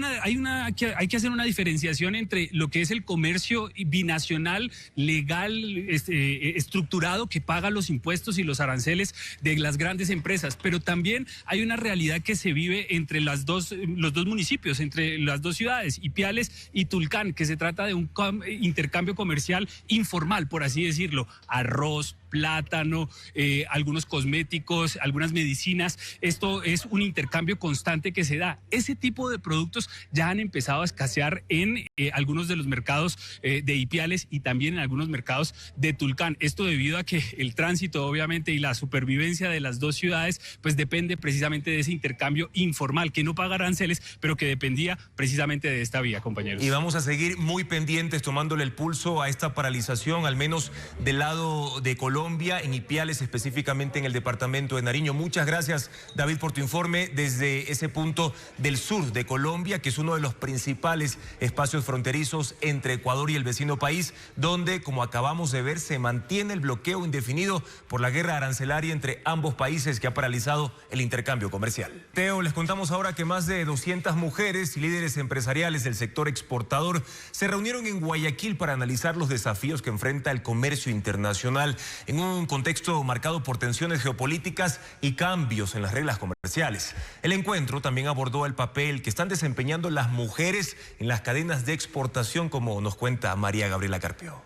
que hacer una diferenciación entre lo que es el comercio binacional, legal, estructurado, que paga los impuestos y los aranceles de las grandes empresas, pero también hay una realidad que se vive entre los dos municipios, entre las dos ciudades, Ipiales y Tulcán, que se trata de un intercambio comercial informal, por así decirlo. Arroz, plátano, algunos cosméticos, algunas medicinas. Esto es un intercambio constante que se da. Ese tipo de productos ya han empezado a escasear en algunos de los mercados de Ipiales y también en algunos mercados de Tulcán. Esto debido a que el tránsito, obviamente, y la supervivencia de las dos ciudades, pues depende precisamente de ese intercambio informal, que no paga aranceles, pero que dependía precisamente de esta vía, compañeros. Y vamos a seguir muy pendientes, tomándole el pulso a esta paralización, al menos del lado de Colombia, en Ipiales, específicamente en el departamento de Nariño. Muchas gracias, David, por tu informe desde ese punto del sur de Colombia, que es uno de los principales espacios fronterizos entre Ecuador y el vecino país, donde, como acabamos de ver, se mantiene el bloqueo indefinido por la guerra arancelaria entre ambos países que ha paralizado el intercambio comercial. Teo, les contamos ahora que más de 200 mujeres y líderes empresariales del sector exportador se reunieron en Guayaquil para analizar los desafíos que enfrenta el comercio internacional en un contexto marcado por tensiones geopolíticas y cambios en las reglas comerciales. El encuentro también abordó el papel que están desempeñando las mujeres en las cadenas de exportación, como nos cuenta María Gabriela Carpio.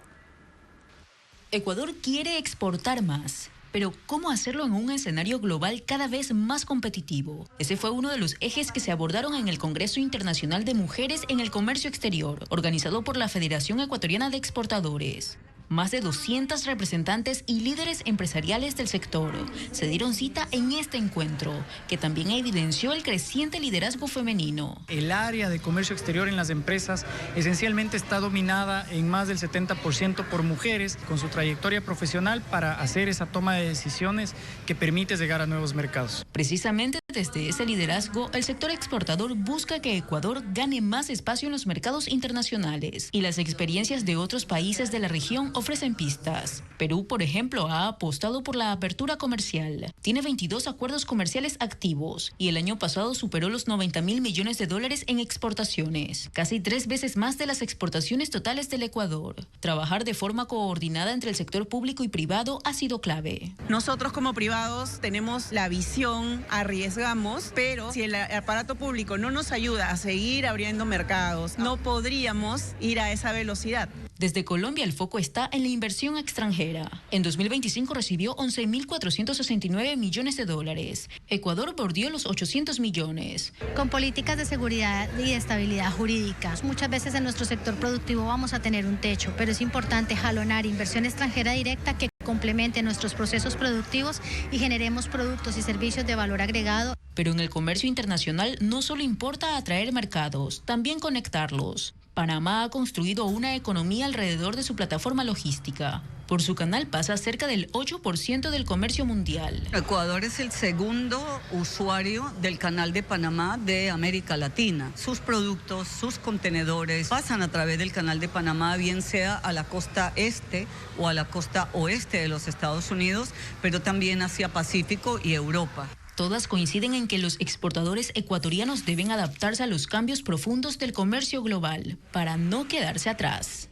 Ecuador quiere exportar más, pero ¿cómo hacerlo en un escenario global cada vez más competitivo? Ese fue uno de los ejes que se abordaron en el Congreso Internacional de Mujeres en el Comercio Exterior, organizado por la Federación Ecuatoriana de Exportadores. Más de 200 representantes y líderes empresariales del sector se dieron cita en este encuentro, que también evidenció el creciente liderazgo femenino. El área de comercio exterior en las empresas esencialmente está dominada en más del 70% por mujeres con su trayectoria profesional para hacer esa toma de decisiones que permite llegar a nuevos mercados. Precisamente desde ese liderazgo, el sector exportador busca que Ecuador gane más espacio en los mercados internacionales, y las experiencias de otros países de la región ofrecen pistas. Perú, por ejemplo, ha apostado por la apertura comercial. Tiene 22 acuerdos comerciales activos y el año pasado superó los 90.000 millones de dólares en exportaciones, casi 3 veces más de las exportaciones totales del Ecuador. Trabajar de forma coordinada entre el sector público y privado ha sido clave. Nosotros como privados tenemos la visión, arriesgamos, pero si el aparato público no nos ayuda a seguir abriendo mercados, no podríamos ir a esa velocidad. Desde Colombia el foco está en la inversión extranjera. En 2025 recibió 11.469 millones de dólares. Ecuador bordeó los 800 millones. Con políticas de seguridad y de estabilidad jurídica. Muchas veces en nuestro sector productivo vamos a tener un techo, pero es importante jalonar inversión extranjera directa que complemente nuestros procesos productivos y generemos productos y servicios de valor agregado. Pero en el comercio internacional no solo importa atraer mercados, también conectarlos. Panamá ha construido una economía alrededor de su plataforma logística. Por su canal pasa cerca del 8% del comercio mundial. Ecuador es el segundo usuario del canal de Panamá de América Latina. Sus productos, sus contenedores pasan a través del canal de Panamá, bien sea a la costa este o a la costa oeste de los Estados Unidos, pero también hacia Pacífico y Europa. Todas coinciden en que los exportadores ecuatorianos deben adaptarse a los cambios profundos del comercio global para no quedarse atrás.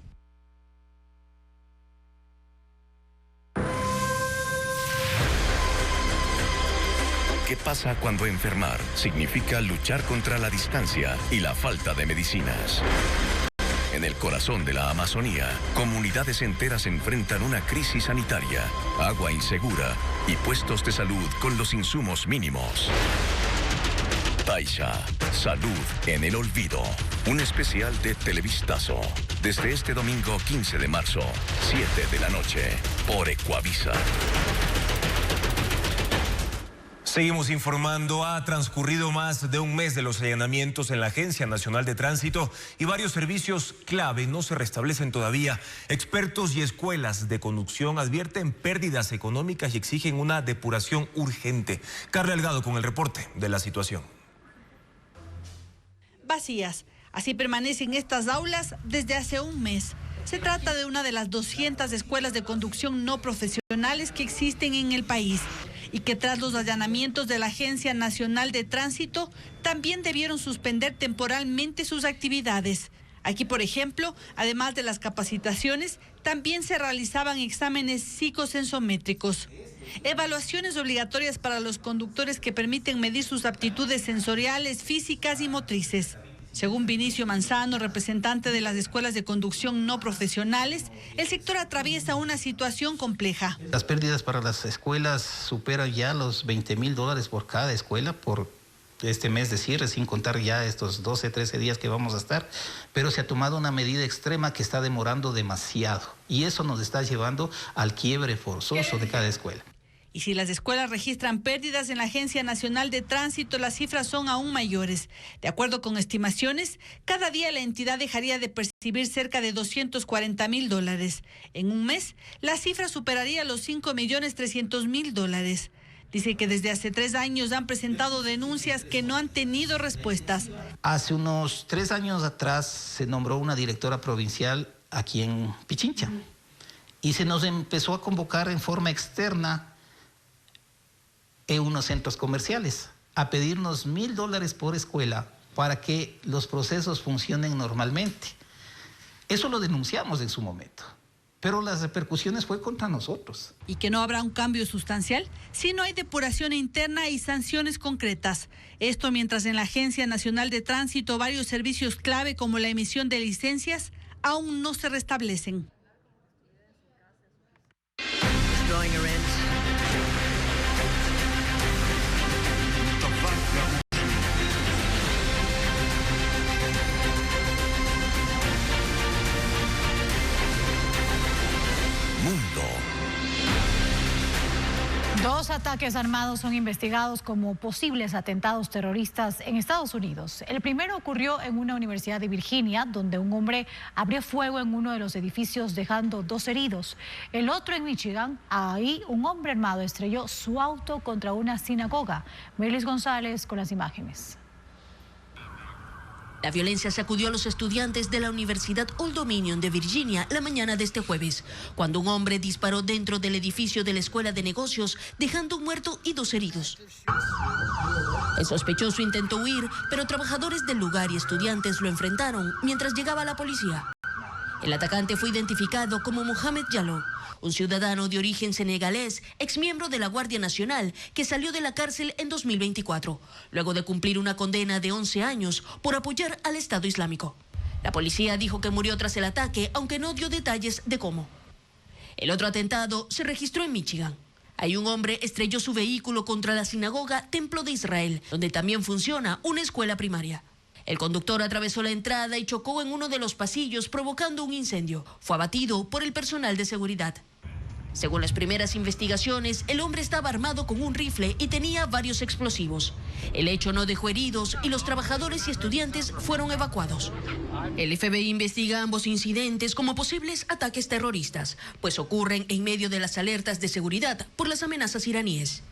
¿Qué pasa cuando enfermar significa luchar contra la distancia y la falta de medicinas? En el corazón de la Amazonía, comunidades enteras enfrentan una crisis sanitaria, agua insegura y puestos de salud con los insumos mínimos. Taisha, salud en el olvido. Un especial de Televistazo. Desde este domingo 15 de marzo, 7 de la noche, por Ecuavisa. Seguimos informando. Ha transcurrido más de un mes de los allanamientos en la Agencia Nacional de Tránsito y varios servicios clave no se restablecen todavía. Expertos y escuelas de conducción advierten pérdidas económicas y exigen una depuración urgente. Carla Delgado con el reporte de la situación. Vacías. Así permanecen estas aulas desde hace un mes. Se trata de una de las 200 escuelas de conducción no profesionales que existen en el país y que tras los allanamientos de la Agencia Nacional de Tránsito también debieron suspender temporalmente sus actividades. Aquí, por ejemplo, además de las capacitaciones, también se realizaban exámenes psicosensométricos, evaluaciones obligatorias para los conductores que permiten medir sus aptitudes sensoriales, físicas y motrices. Según Vinicio Manzano, representante de las escuelas de conducción no profesionales, el sector atraviesa una situación compleja. Las pérdidas para las escuelas superan ya los $20,000 por cada escuela por este mes de cierre, sin contar ya estos 12, 13 días que vamos a estar, pero se ha tomado una medida extrema que está demorando demasiado y eso nos está llevando al quiebre forzoso de cada escuela. Y si las escuelas registran pérdidas en la Agencia Nacional de Tránsito, las cifras son aún mayores. De acuerdo con estimaciones, cada día la entidad dejaría de percibir cerca de $240,000. En un mes, la cifra superaría los $5,300,000. Dice que desde hace 3 años han presentado denuncias que no han tenido respuestas. Hace unos 3 años atrás se nombró una directora provincial aquí en Pichincha y se nos empezó a convocar en forma externa en unos centros comerciales a pedirnos $1,000 por escuela para que los procesos funcionen normalmente. Eso lo denunciamos en su momento, pero las repercusiones fue contra nosotros. Y que no habrá un cambio sustancial si no hay depuración interna y sanciones concretas. Esto mientras en la Agencia Nacional de Tránsito varios servicios clave como la emisión de licencias aún no se restablecen. Dos ataques armados son investigados como posibles atentados terroristas en Estados Unidos. El primero ocurrió en una universidad de Virginia, donde un hombre abrió fuego en uno de los edificios dejando 2 heridos. El otro en Michigan, ahí un hombre armado estrelló su auto contra una sinagoga. Melis González con las imágenes. La violencia sacudió a los estudiantes de la Universidad Old Dominion de Virginia la mañana de este jueves, cuando un hombre disparó dentro del edificio de la Escuela de Negocios, dejando un muerto y 2 heridos. El sospechoso intentó huir, pero trabajadores del lugar y estudiantes lo enfrentaron mientras llegaba la policía. El atacante fue identificado como Mohamed Jallow, un ciudadano de origen senegalés, exmiembro de la Guardia Nacional, que salió de la cárcel en 2024, luego de cumplir una condena de 11 años por apoyar al Estado Islámico. La policía dijo que murió tras el ataque, aunque no dio detalles de cómo. El otro atentado se registró en Michigan. Ahí un hombre estrelló su vehículo contra la sinagoga Templo de Israel, donde también funciona una escuela primaria. El conductor atravesó la entrada y chocó en uno de los pasillos, provocando un incendio. Fue abatido por el personal de seguridad. Según las primeras investigaciones, el hombre estaba armado con un rifle y tenía varios explosivos. El hecho no dejó heridos y los trabajadores y estudiantes fueron evacuados. El FBI investiga ambos incidentes como posibles ataques terroristas, pues ocurren en medio de las alertas de seguridad por las amenazas iraníes.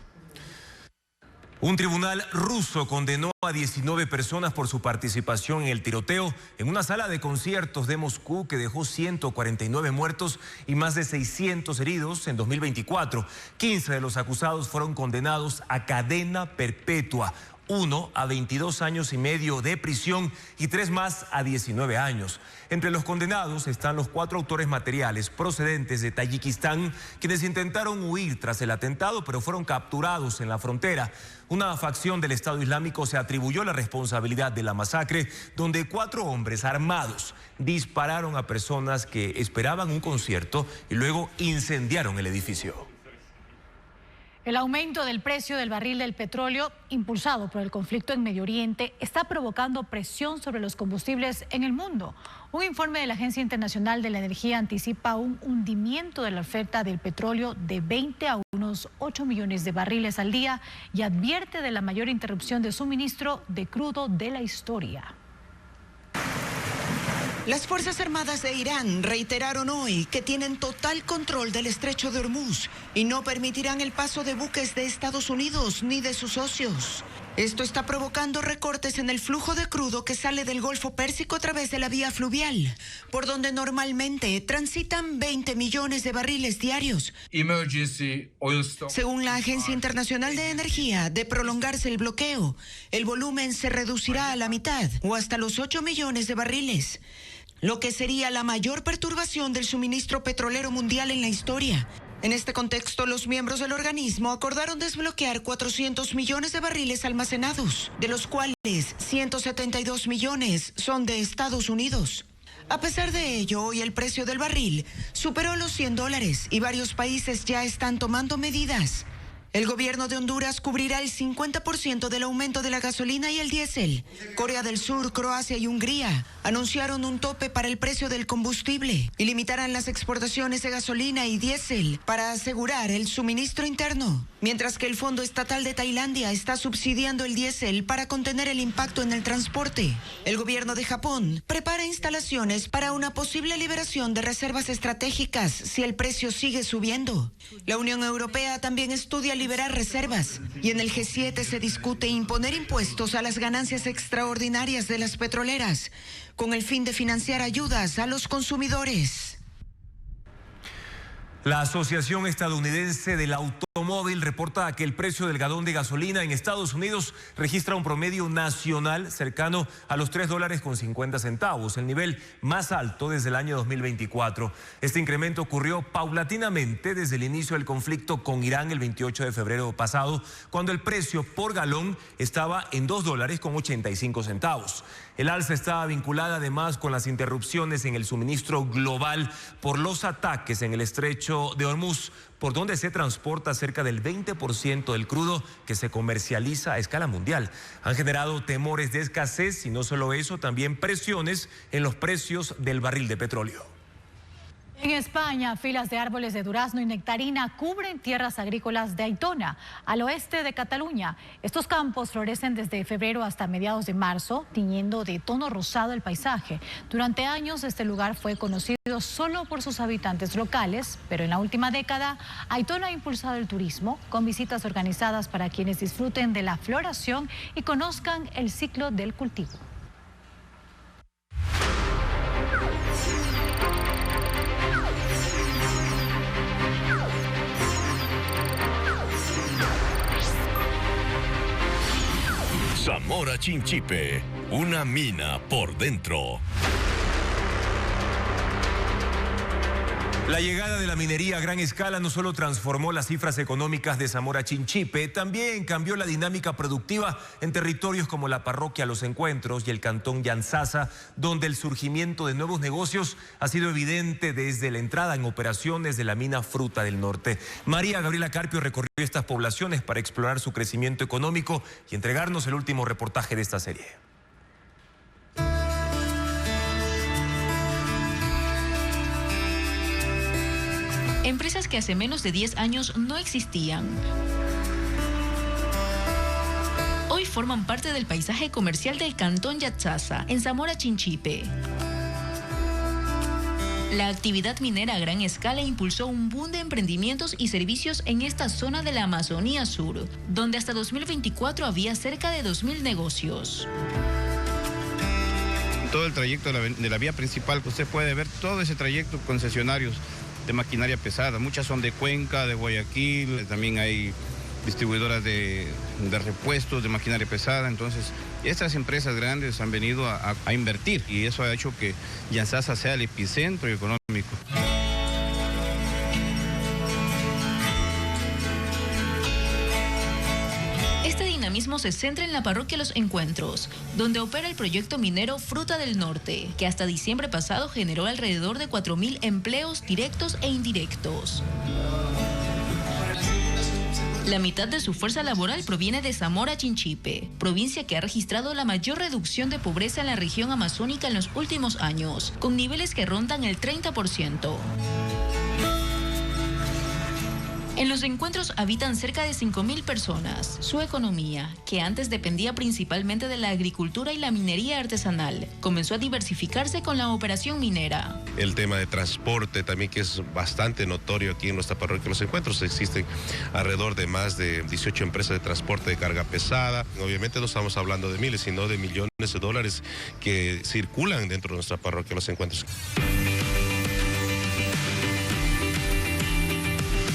Un tribunal ruso condenó a 19 personas por su participación en el tiroteo en una sala de conciertos de Moscú que dejó 149 muertos y más de 600 heridos en 2024. 15 de los acusados fueron condenados a cadena perpetua. 1 a 22 años y medio de prisión y 3 más a 19 años. Entre los condenados están los 4 autores materiales procedentes de Tayikistán, quienes intentaron huir tras el atentado, pero fueron capturados en la frontera. Una facción del Estado Islámico se atribuyó la responsabilidad de la masacre, donde 4 hombres armados dispararon a personas que esperaban un concierto y luego incendiaron el edificio. El aumento del precio del barril del petróleo, impulsado por el conflicto en Medio Oriente, está provocando presión sobre los combustibles en el mundo. Un informe de la Agencia Internacional de la Energía anticipa un hundimiento de la oferta del petróleo de 20 a unos 8 millones de barriles al día y advierte de la mayor interrupción de suministro de crudo de la historia. Las Fuerzas Armadas de Irán reiteraron hoy que tienen total control del estrecho de Hormuz y no permitirán el paso de buques de Estados Unidos ni de sus socios. Esto está provocando recortes en el flujo de crudo que sale del Golfo Pérsico a través de la vía fluvial, por donde normalmente transitan 20 millones de barriles diarios. Según la Agencia Internacional de Energía, de prolongarse el bloqueo, el volumen se reducirá a la mitad o hasta los 8 millones de barriles, lo que sería la mayor perturbación del suministro petrolero mundial en la historia. En este contexto, los miembros del organismo acordaron desbloquear 400 millones de barriles almacenados, de los cuales 172 millones son de Estados Unidos. A pesar de ello, hoy el precio del barril superó los $100 y varios países ya están tomando medidas. El gobierno de Honduras cubrirá el 50% del aumento de la gasolina y el diésel. Corea del Sur, Croacia y Hungría anunciaron un tope para el precio del combustible y limitarán las exportaciones de gasolina y diésel para asegurar el suministro interno. Mientras que el Fondo Estatal de Tailandia está subsidiando el diésel para contener el impacto en el transporte. El gobierno de Japón prepara instalaciones para una posible liberación de reservas estratégicas si el precio sigue subiendo. La Unión Europea también estudia liberar reservas y en el G7 se discute imponer impuestos a las ganancias extraordinarias de las petroleras con el fin de financiar ayudas a los consumidores. La Asociación Estadounidense del Automóvil reporta que el precio del galón de gasolina en Estados Unidos registra un promedio nacional cercano a los $3.50, el nivel más alto desde el año 2024. Este incremento ocurrió paulatinamente desde el inicio del conflicto con Irán el 28 de febrero pasado, cuando el precio por galón estaba en $2.85. El alza estaba vinculada además con las interrupciones en el suministro global por los ataques en el estrecho de Hormuz, por donde se transporta cerca del 20% del crudo que se comercializa a escala mundial. Han generado temores de escasez y no solo eso, también presiones en los precios del barril de petróleo. En España, filas de árboles de durazno y nectarina cubren tierras agrícolas de Aitona, al oeste de Cataluña. Estos campos florecen desde febrero hasta mediados de marzo, tiñendo de tono rosado el paisaje. Durante años, este lugar fue conocido solo por sus habitantes locales, pero en la última década, Aitona ha impulsado el turismo con visitas organizadas para quienes disfruten de la floración y conozcan el ciclo del cultivo. Zamora Chinchipe, una mina por dentro. La llegada de la minería a gran escala no solo transformó las cifras económicas de Zamora Chinchipe, también cambió la dinámica productiva en territorios como la parroquia Los Encuentros y el cantón Llanzasa, donde el surgimiento de nuevos negocios ha sido evidente desde la entrada en operaciones de la mina Fruta del Norte. María Gabriela Carpio recorrió estas poblaciones para explorar su crecimiento económico y entregarnos el último reportaje de esta serie. Empresas que hace menos de 10 años no existían. Hoy forman parte del paisaje comercial del cantón Llanzasa, en Zamora Chinchipe. La actividad minera a gran escala impulsó un boom de emprendimientos y servicios en esta zona de la Amazonía Sur, donde hasta 2024 había cerca de 2.000 negocios. Todo el trayecto de la vía principal que usted puede ver, todo ese trayecto concesionarios de maquinaria pesada, muchas son de Cuenca, de Guayaquil, también hay distribuidoras de repuestos de maquinaria pesada. Entonces estas empresas grandes han venido a invertir y eso ha hecho que Llanzasa sea el epicentro económico. Este dinamismo se centra en la parroquia Los Encuentros, donde opera el proyecto minero Fruta del Norte, que hasta diciembre pasado generó alrededor de 4.000 empleos directos e indirectos. La mitad de su fuerza laboral proviene de Zamora Chinchipe, provincia que ha registrado la mayor reducción de pobreza en la región amazónica en los últimos años, con niveles que rondan el 30%. En Los Encuentros habitan cerca de 5.000 personas. Su economía, que antes dependía principalmente de la agricultura y la minería artesanal, comenzó a diversificarse con la operación minera. El tema de transporte también, que es bastante notorio aquí en nuestra parroquia Los Encuentros. Existen alrededor de más de 18 empresas de transporte de carga pesada. Obviamente no estamos hablando de miles, sino de millones de dólares que circulan dentro de nuestra parroquia Los Encuentros.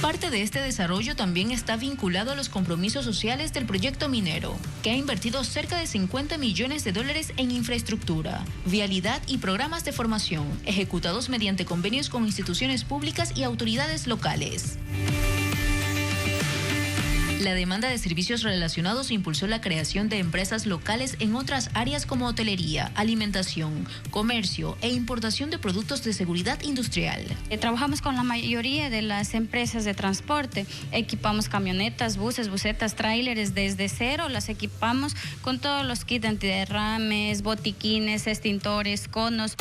Parte de este desarrollo también está vinculado a los compromisos sociales del proyecto minero, que ha invertido cerca de $50 millones en infraestructura, vialidad y programas de formación, ejecutados mediante convenios con instituciones públicas y autoridades locales. La demanda de servicios relacionados impulsó la creación de empresas locales en otras áreas como hotelería, alimentación, comercio e importación de productos de seguridad industrial. Trabajamos con la mayoría de las empresas de transporte. Equipamos camionetas, buses, busetas, tráileres desde cero. Las equipamos con todos los kits de antiderrames, botiquines, extintores, conos.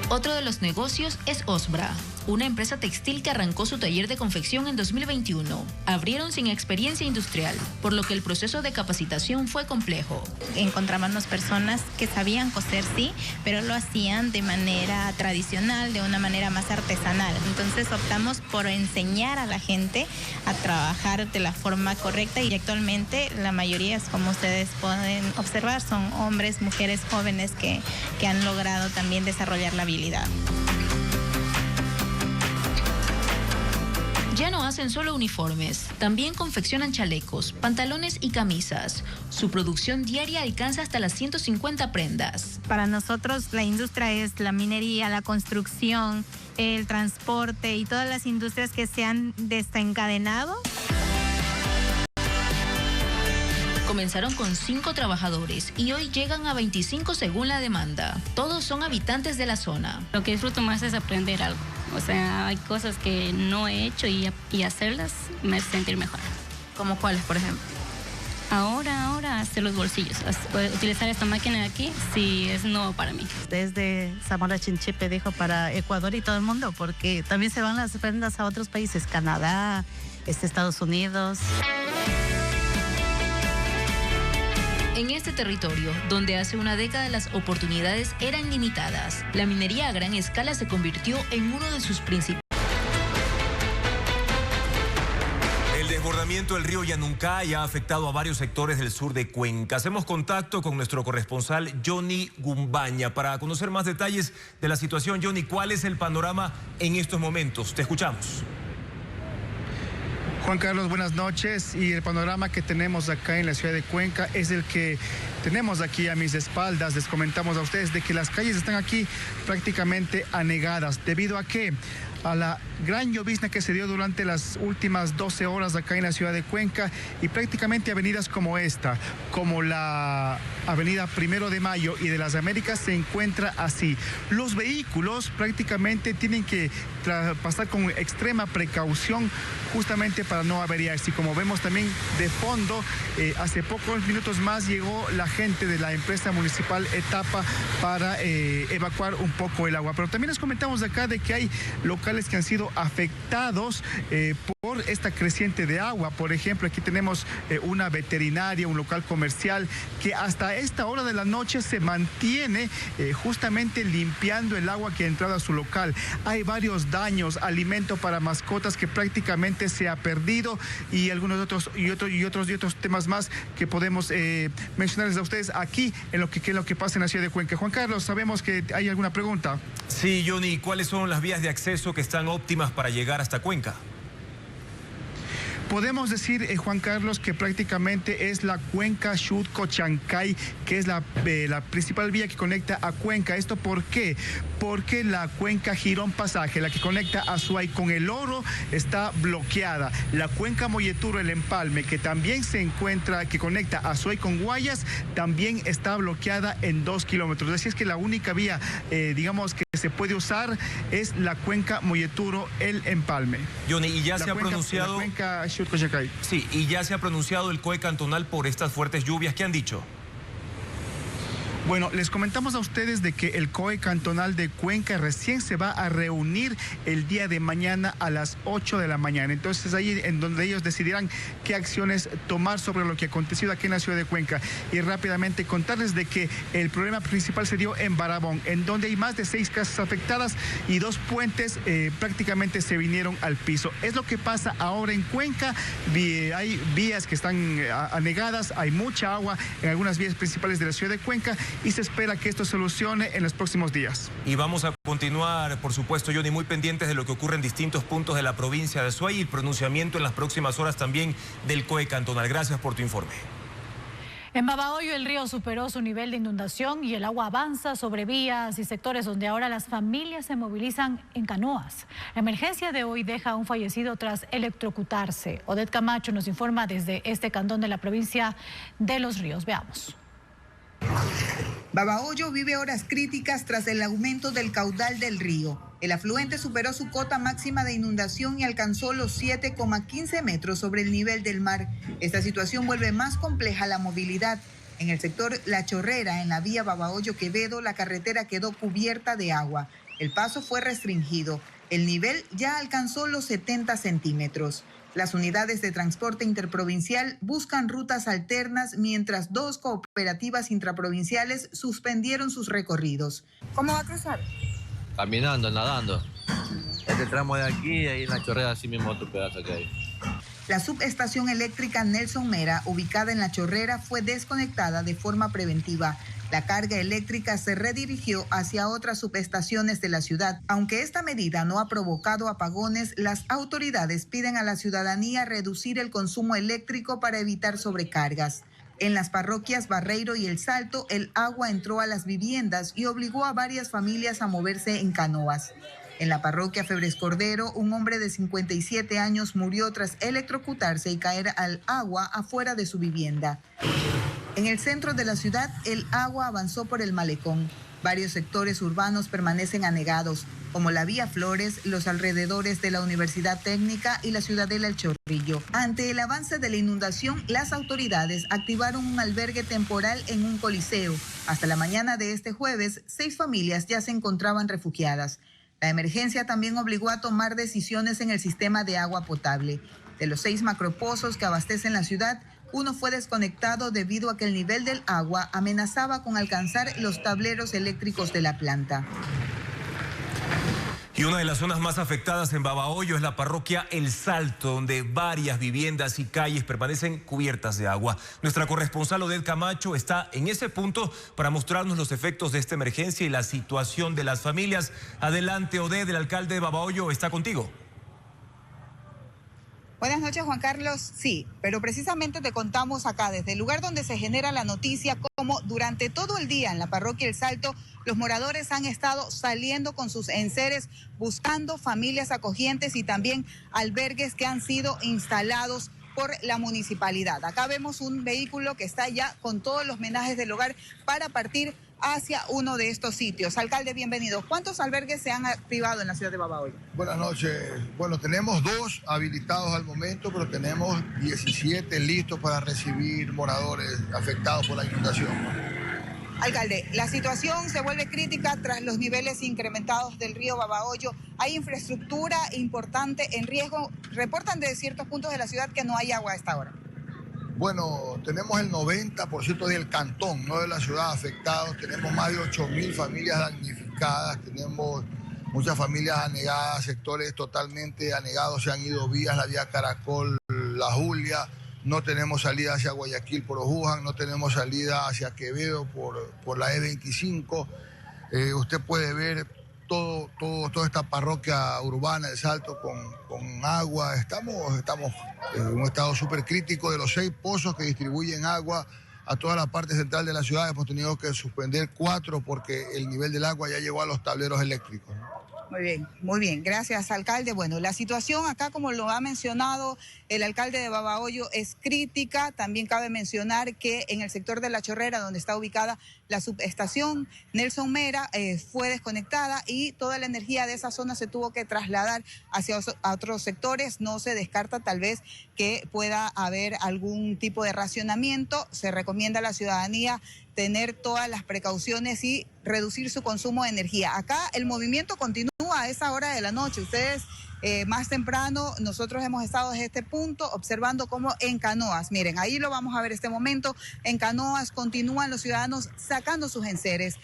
Otro de los negocios es Osbra, una empresa textil que arrancó su taller de confección en 2021. Abrieron sin experiencia industrial, por lo que el proceso de capacitación fue complejo. Encontrábamos personas que sabían coser, sí, pero lo hacían de manera tradicional, de una manera más artesanal. Entonces optamos por enseñar a la gente a trabajar de la forma correcta y actualmente la mayoría, como ustedes pueden observar, son hombres, mujeres jóvenes que han logrado también desarrollar la habilidad. Ya no hacen solo uniformes, también confeccionan chalecos, pantalones y camisas. Su producción diaria alcanza hasta las 150 prendas. Para nosotros la industria es la minería, la construcción, el transporte y todas las industrias que se han desencadenado. Comenzaron con 5 trabajadores y hoy llegan a 25 según la demanda. Todos son habitantes de la zona. Lo que disfruto más es aprender algo. O sea, hay cosas que no he hecho y hacerlas me hace sentir mejor. ¿Como cuáles, por ejemplo? Ahora hacer los bolsillos. Utilizar esta máquina de aquí sí es nuevo para mí. Desde Zamora Chinchipe dijo para Ecuador y todo el mundo, porque también se van las prendas a otros países, Canadá, Estados Unidos. En este territorio, donde hace una década las oportunidades eran limitadas, la minería a gran escala se convirtió en uno de sus principales. El desbordamiento del río Yanuncay ha afectado a varios sectores del sur de Cuenca. Hacemos contacto con nuestro corresponsal Johnny Gumbaña para conocer más detalles de la situación. Johnny, ¿cuál es el panorama en estos momentos? Te escuchamos. Juan Carlos, buenas noches. Y el panorama que tenemos acá en la ciudad de Cuenca es el que tenemos aquí a mis espaldas. Les comentamos a ustedes de que las calles están aquí prácticamente anegadas. ¿Debido a qué? A la gran llovizna que se dio durante las últimas 12 horas acá en la ciudad de Cuenca, y prácticamente avenidas como esta, como la avenida 1 de Mayo y de las Américas, se encuentra así. Los vehículos prácticamente tienen que pasar con extrema precaución justamente para no averiarse. Y como vemos también de fondo, hace pocos minutos más llegó la gente de la empresa municipal Etapa para evacuar un poco el agua. Pero también les comentamos de acá de que hay locales que han sido afectados por esta creciente de agua. Por ejemplo, aquí tenemos una veterinaria, un local comercial que hasta esta hora de la noche se mantiene justamente limpiando el agua que ha entrado a su local. Hay varios daños, alimento para mascotas que prácticamente se ha perdido, y algunos otros temas más que podemos mencionarles a ustedes aquí en lo que pasa en la ciudad de Cuenca. Juan Carlos, sabemos que hay alguna pregunta. Sí, Johnny, ¿cuáles son las vías de acceso que están óptimas para llegar hasta Cuenca? Podemos decir, Juan Carlos, que prácticamente es la Cuenca Xutco-Chancay, que es la principal vía que conecta a Cuenca. ¿Esto por qué? Porque la Cuenca Girón Pasaje, la que conecta a Azuay con El Oro, está bloqueada. La Cuenca Molleturo, el Empalme, que también se encuentra, que conecta a Azuay con Guayas, también está bloqueada en 2 kilómetros. Así es que la única vía, digamos, que se puede usar es la Cuenca Molleturo, el Empalme. Johnny, y ya se ha pronunciado... La Cuenca Sí, y ya se ha pronunciado el COE cantonal por estas fuertes lluvias. ¿Qué han dicho? Bueno, les comentamos a ustedes de que el COE cantonal de Cuenca recién se va a reunir el día de mañana a las 8 de la mañana. Entonces ahí en donde ellos decidirán qué acciones tomar sobre lo que ha acontecido aquí en la ciudad de Cuenca. Y rápidamente contarles de que el problema principal se dio en Barabón, en donde hay más de 6 casas afectadas y 2 puentes prácticamente se vinieron al piso. Es lo que pasa ahora en Cuenca. Hay vías que están anegadas, hay mucha agua en algunas vías principales de la ciudad de Cuenca, y se espera que esto se solucione en los próximos días. Y vamos a continuar, por supuesto, Johnny, muy pendientes de lo que ocurre en distintos puntos de la provincia de Azuay y el pronunciamiento en las próximas horas también del COE cantonal. Gracias por tu informe. En Babahoyo el río superó su nivel de inundación y el agua avanza sobre vías y sectores donde ahora las familias se movilizan en canoas. La emergencia de hoy deja a un fallecido tras electrocutarse. Odette Camacho nos informa desde este cantón de la provincia de Los Ríos. Veamos. Babahoyo vive horas críticas tras el aumento del caudal del río. El afluente superó su cota máxima de inundación y alcanzó los 7,15 metros sobre el nivel del mar. Esta situación vuelve más compleja la movilidad. En el sector La Chorrera, en la vía Babahoyo-Quevedo, la carretera quedó cubierta de agua. El paso fue restringido. El nivel ya alcanzó los 70 centímetros. Las unidades de transporte interprovincial buscan rutas alternas mientras 2 cooperativas intraprovinciales suspendieron sus recorridos. ¿Cómo va a cruzar? Caminando, nadando. Este tramo de aquí, ahí en La Chorrera, así mismo otro pedazo que hay. La subestación eléctrica Nelson Mera, ubicada en La Chorrera, fue desconectada de forma preventiva. La carga eléctrica se redirigió hacia otras subestaciones de la ciudad. Aunque esta medida no ha provocado apagones, las autoridades piden a la ciudadanía reducir el consumo eléctrico para evitar sobrecargas. En las parroquias Barreiro y El Salto, el agua entró a las viviendas y obligó a varias familias a moverse en canoas. En la parroquia Febres Cordero, un hombre de 57 años murió tras electrocutarse y caer al agua afuera de su vivienda. En el centro de la ciudad, el agua avanzó por el malecón. Varios sectores urbanos permanecen anegados, como la Vía Flores, los alrededores de la Universidad Técnica y la Ciudadela El Chorrillo. Ante el avance de la inundación, las autoridades activaron un albergue temporal en un coliseo. Hasta la mañana de este jueves, 6 familias ya se encontraban refugiadas. La emergencia también obligó a tomar decisiones en el sistema de agua potable. De los 6 macropozos que abastecen la ciudad, uno fue desconectado debido a que el nivel del agua amenazaba con alcanzar los tableros eléctricos de la planta. Y una de las zonas más afectadas en Babahoyo es la parroquia El Salto, donde varias viviendas y calles permanecen cubiertas de agua. Nuestra corresponsal Odette Camacho está en ese punto para mostrarnos los efectos de esta emergencia y la situación de las familias. Adelante, Odette, el alcalde de Babahoyo está contigo. Buenas noches, Juan Carlos. Sí, pero precisamente te contamos acá, desde el lugar donde se genera la noticia, como durante todo el día en la parroquia El Salto, los moradores han estado saliendo con sus enseres, buscando familias acogientes y también albergues que han sido instalados por la municipalidad. Acá vemos un vehículo que está ya con todos los menajes del hogar para partir hacia uno de estos sitios. Alcalde, bienvenido. ¿Cuántos albergues se han activado en la ciudad de Babahoyo? Buenas noches. Bueno, tenemos 2 habilitados al momento, pero tenemos 17 listos para recibir moradores afectados por la inundación. Alcalde, la situación se vuelve crítica tras los niveles incrementados del río Babahoyo. Hay infraestructura importante en riesgo. Reportan de ciertos puntos de la ciudad que no hay agua a esta hora. Bueno, tenemos el 90% del cantón, no de la ciudad, afectados. Tenemos más de 8.000 familias damnificadas, tenemos muchas familias anegadas, sectores totalmente anegados, se han ido vías, la vía Caracol, La Julia, no tenemos salida hacia Guayaquil por Ojújan, no tenemos salida hacia Quevedo por la E25. Usted puede ver toda esta parroquia urbana del Salto con agua. Estamos en un estado súper crítico. De los 6 pozos que distribuyen agua a toda la parte central de la ciudad, hemos tenido que suspender 4 porque el nivel del agua ya llegó a los tableros eléctricos. Muy bien. Gracias, alcalde. Bueno, la situación acá, como lo ha mencionado el alcalde de Babahoyo, es crítica. También cabe mencionar que en el sector de La Chorrera, donde está ubicada la subestación Nelson Mera, fue desconectada y toda la energía de esa zona se tuvo que trasladar hacia otros sectores. No se descarta tal vez que pueda haber algún tipo de racionamiento. Se recomienda a la ciudadanía tener todas las precauciones y reducir su consumo de energía. Acá el movimiento continúa a esa hora de la noche. Ustedes más temprano, nosotros hemos estado desde este punto observando cómo en canoas, miren, ahí lo vamos a ver este momento, en canoas continúan los ciudadanos sacando sus enseres.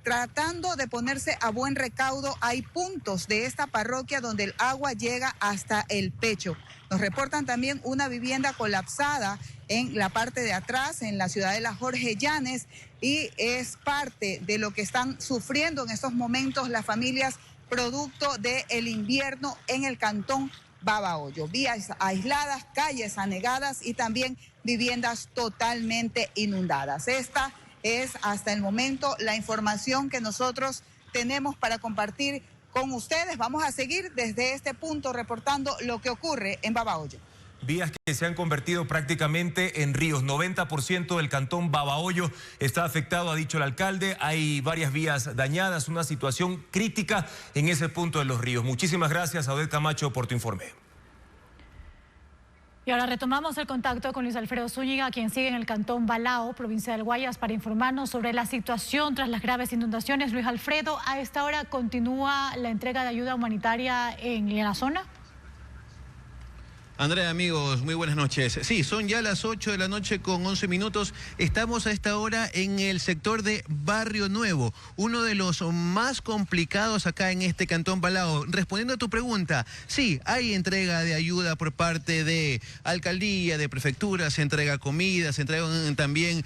tratando de ponerse a buen recaudo. Hay puntos de esta parroquia donde el agua llega hasta el pecho. Nos reportan también una vivienda colapsada en la parte de atrás, en la ciudadela Jorge Llanes, y es parte de lo que están sufriendo en estos momentos las familias producto del invierno en el cantón Babahoyo. Vías aisladas, calles anegadas y también viviendas totalmente inundadas. Esta es hasta el momento la información que nosotros tenemos para compartir con ustedes. Vamos a seguir desde este punto reportando lo que ocurre en Babahoyo. Vías que se han convertido prácticamente en ríos. 90% del cantón Babahoyo está afectado, ha dicho el alcalde. Hay varias vías dañadas, una situación crítica en ese punto de los ríos. Muchísimas gracias, Odette Camacho, por tu informe. Y ahora retomamos el contacto con Luis Alfredo Zúñiga, quien sigue en el cantón Balao, provincia del Guayas, para informarnos sobre la situación tras las graves inundaciones. Luis Alfredo, ¿a esta hora continúa la entrega de ayuda humanitaria en la zona? Andrea, amigos, muy buenas noches. Sí, son ya las 8 de la noche con 11 minutos. Estamos a esta hora en el sector de Barrio Nuevo, uno de los más complicados acá en este cantón Balao. Respondiendo a tu pregunta, sí, hay entrega de ayuda por parte de alcaldía, de prefectura, se entrega comida, se entregan también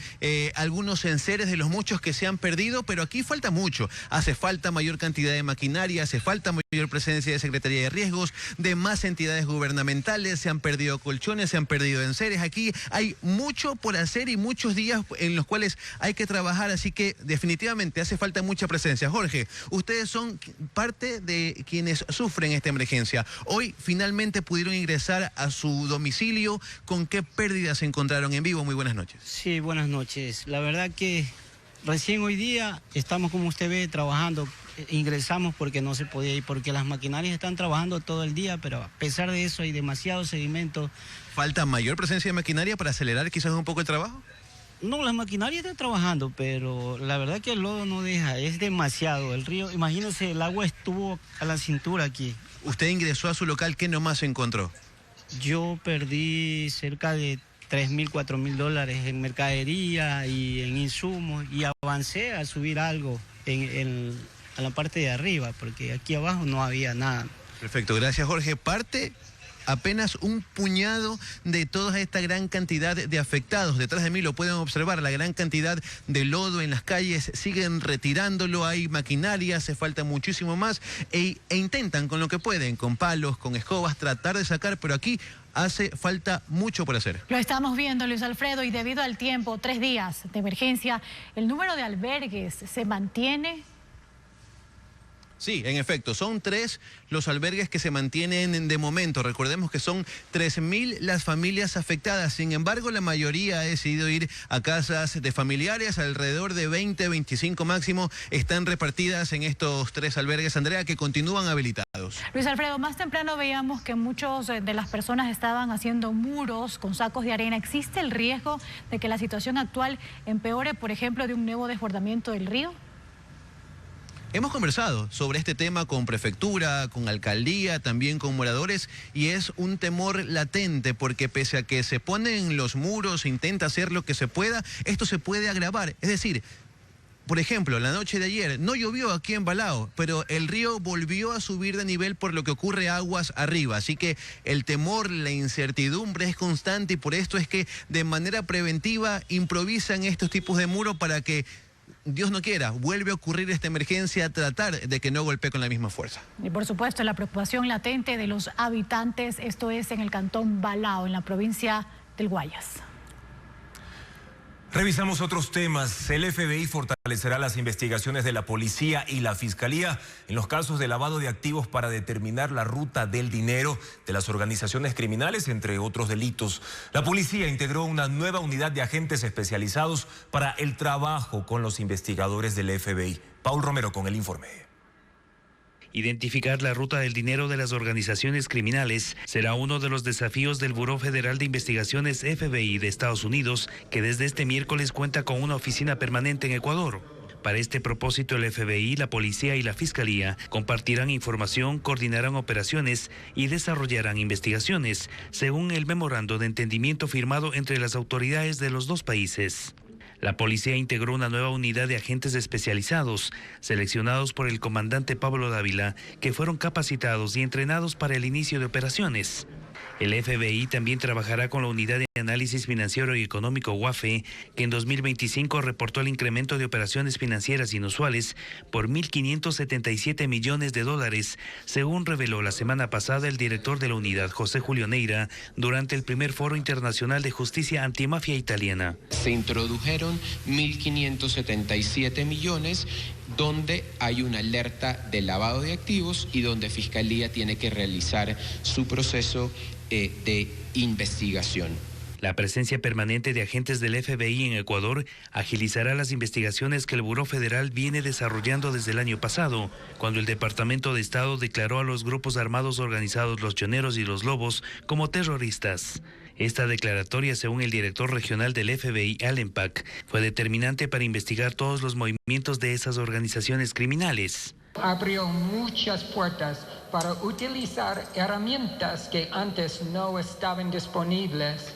algunos enseres de los muchos que se han perdido, pero aquí falta mucho. Hace falta mayor cantidad de maquinaria, hace falta mayor presencia de Secretaría de Riesgos, de más entidades gubernamentales. Se han perdido colchones, se han perdido enseres. Aquí hay mucho por hacer y muchos días en los cuales hay que trabajar, así que definitivamente hace falta mucha presencia. Jorge, ustedes son parte de quienes sufren esta emergencia. Hoy finalmente pudieron ingresar a su domicilio. ¿Con qué pérdidas se encontraron en vivo? Muy buenas noches. Sí, buenas noches. La verdad que recién hoy día estamos, como usted ve, trabajando. Ingresamos porque no se podía ir, porque las maquinarias están trabajando todo el día, pero a pesar de eso hay demasiado sedimento. ¿Falta mayor presencia de maquinaria para acelerar quizás un poco el trabajo? No, las maquinarias están trabajando, pero la verdad que el lodo no deja, es demasiado. El río, imagínense, el agua estuvo a la cintura aquí. Usted ingresó a su local, ¿qué nomás encontró? Yo perdí cerca de $3,000, $4,000 en mercadería y en insumos, y avancé a subir algo a la parte de arriba, porque aquí abajo no había nada. Perfecto, gracias Jorge. Parte apenas un puñado de toda esta gran cantidad de afectados. Detrás de mí lo pueden observar, la gran cantidad de lodo en las calles, siguen retirándolo, hay maquinaria, hace falta muchísimo más e intentan con lo que pueden, con palos, con escobas, tratar de sacar, pero aquí hace falta mucho por hacer. Lo estamos viendo, Luis Alfredo, y debido al tiempo, 3 días de emergencia, ¿el número de albergues se mantiene? Sí, en efecto, son 3 los albergues que se mantienen de momento. Recordemos que son 3.000 las familias afectadas. Sin embargo, la mayoría ha decidido ir a casas de familiares. Alrededor de 20, 25 máximo están repartidas en estos 3 albergues, Andrea, que continúan habilitados. Luis Alfredo, más temprano veíamos que muchos de las personas estaban haciendo muros con sacos de arena. ¿Existe el riesgo de que la situación actual empeore, por ejemplo, de un nuevo desbordamiento del río? Hemos conversado sobre este tema con prefectura, con alcaldía, también con moradores, y es un temor latente porque pese a que se ponen los muros, se intenta hacer lo que se pueda, esto se puede agravar. Es decir, por ejemplo, la noche de ayer no llovió aquí en Balao, pero el río volvió a subir de nivel por lo que ocurre aguas arriba. Así que el temor, la incertidumbre es constante y por esto es que de manera preventiva improvisan estos tipos de muros para que Dios no quiera, vuelve a ocurrir esta emergencia, tratar de que no golpee con la misma fuerza. Y por supuesto, la preocupación latente de los habitantes, esto es en el cantón Balao, en la provincia del Guayas. Revisamos otros temas. El FBI fortalecerá las investigaciones de la policía y la fiscalía en los casos de lavado de activos para determinar la ruta del dinero de las organizaciones criminales, entre otros delitos. La policía integró una nueva unidad de agentes especializados para el trabajo con los investigadores del FBI. Paul Romero con el informe. Identificar la ruta del dinero de las organizaciones criminales será uno de los desafíos del Buró Federal de Investigaciones FBI de Estados Unidos, que desde este miércoles cuenta con una oficina permanente en Ecuador. Para este propósito, el FBI, la policía y la fiscalía compartirán información, coordinarán operaciones y desarrollarán investigaciones, según el memorando de entendimiento firmado entre las autoridades de los dos países. La policía integró una nueva unidad de agentes especializados, seleccionados por el comandante Pablo Dávila, que fueron capacitados y entrenados para el inicio de operaciones. El FBI también trabajará con la Unidad de Análisis Financiero y Económico UAFE, que en 2025 reportó el incremento de operaciones financieras inusuales por $1.577 millones, según reveló la semana pasada el director de la unidad, José Julio Neira, durante el primer Foro Internacional de Justicia Antimafia Italiana. Se introdujeron 1.577 millones donde hay una alerta de lavado de activos y donde Fiscalía tiene que realizar su proceso de investigación. La presencia permanente de agentes del FBI en Ecuador agilizará las investigaciones que el Buró Federal viene desarrollando desde el año pasado, cuando el Departamento de Estado declaró a los grupos armados organizados Los Choneros y Los Lobos como terroristas. Esta declaratoria, según el director regional del FBI, Allen Pack, fue determinante para investigar todos los movimientos de esas organizaciones criminales. Abrió muchas puertas para utilizar herramientas que antes no estaban disponibles.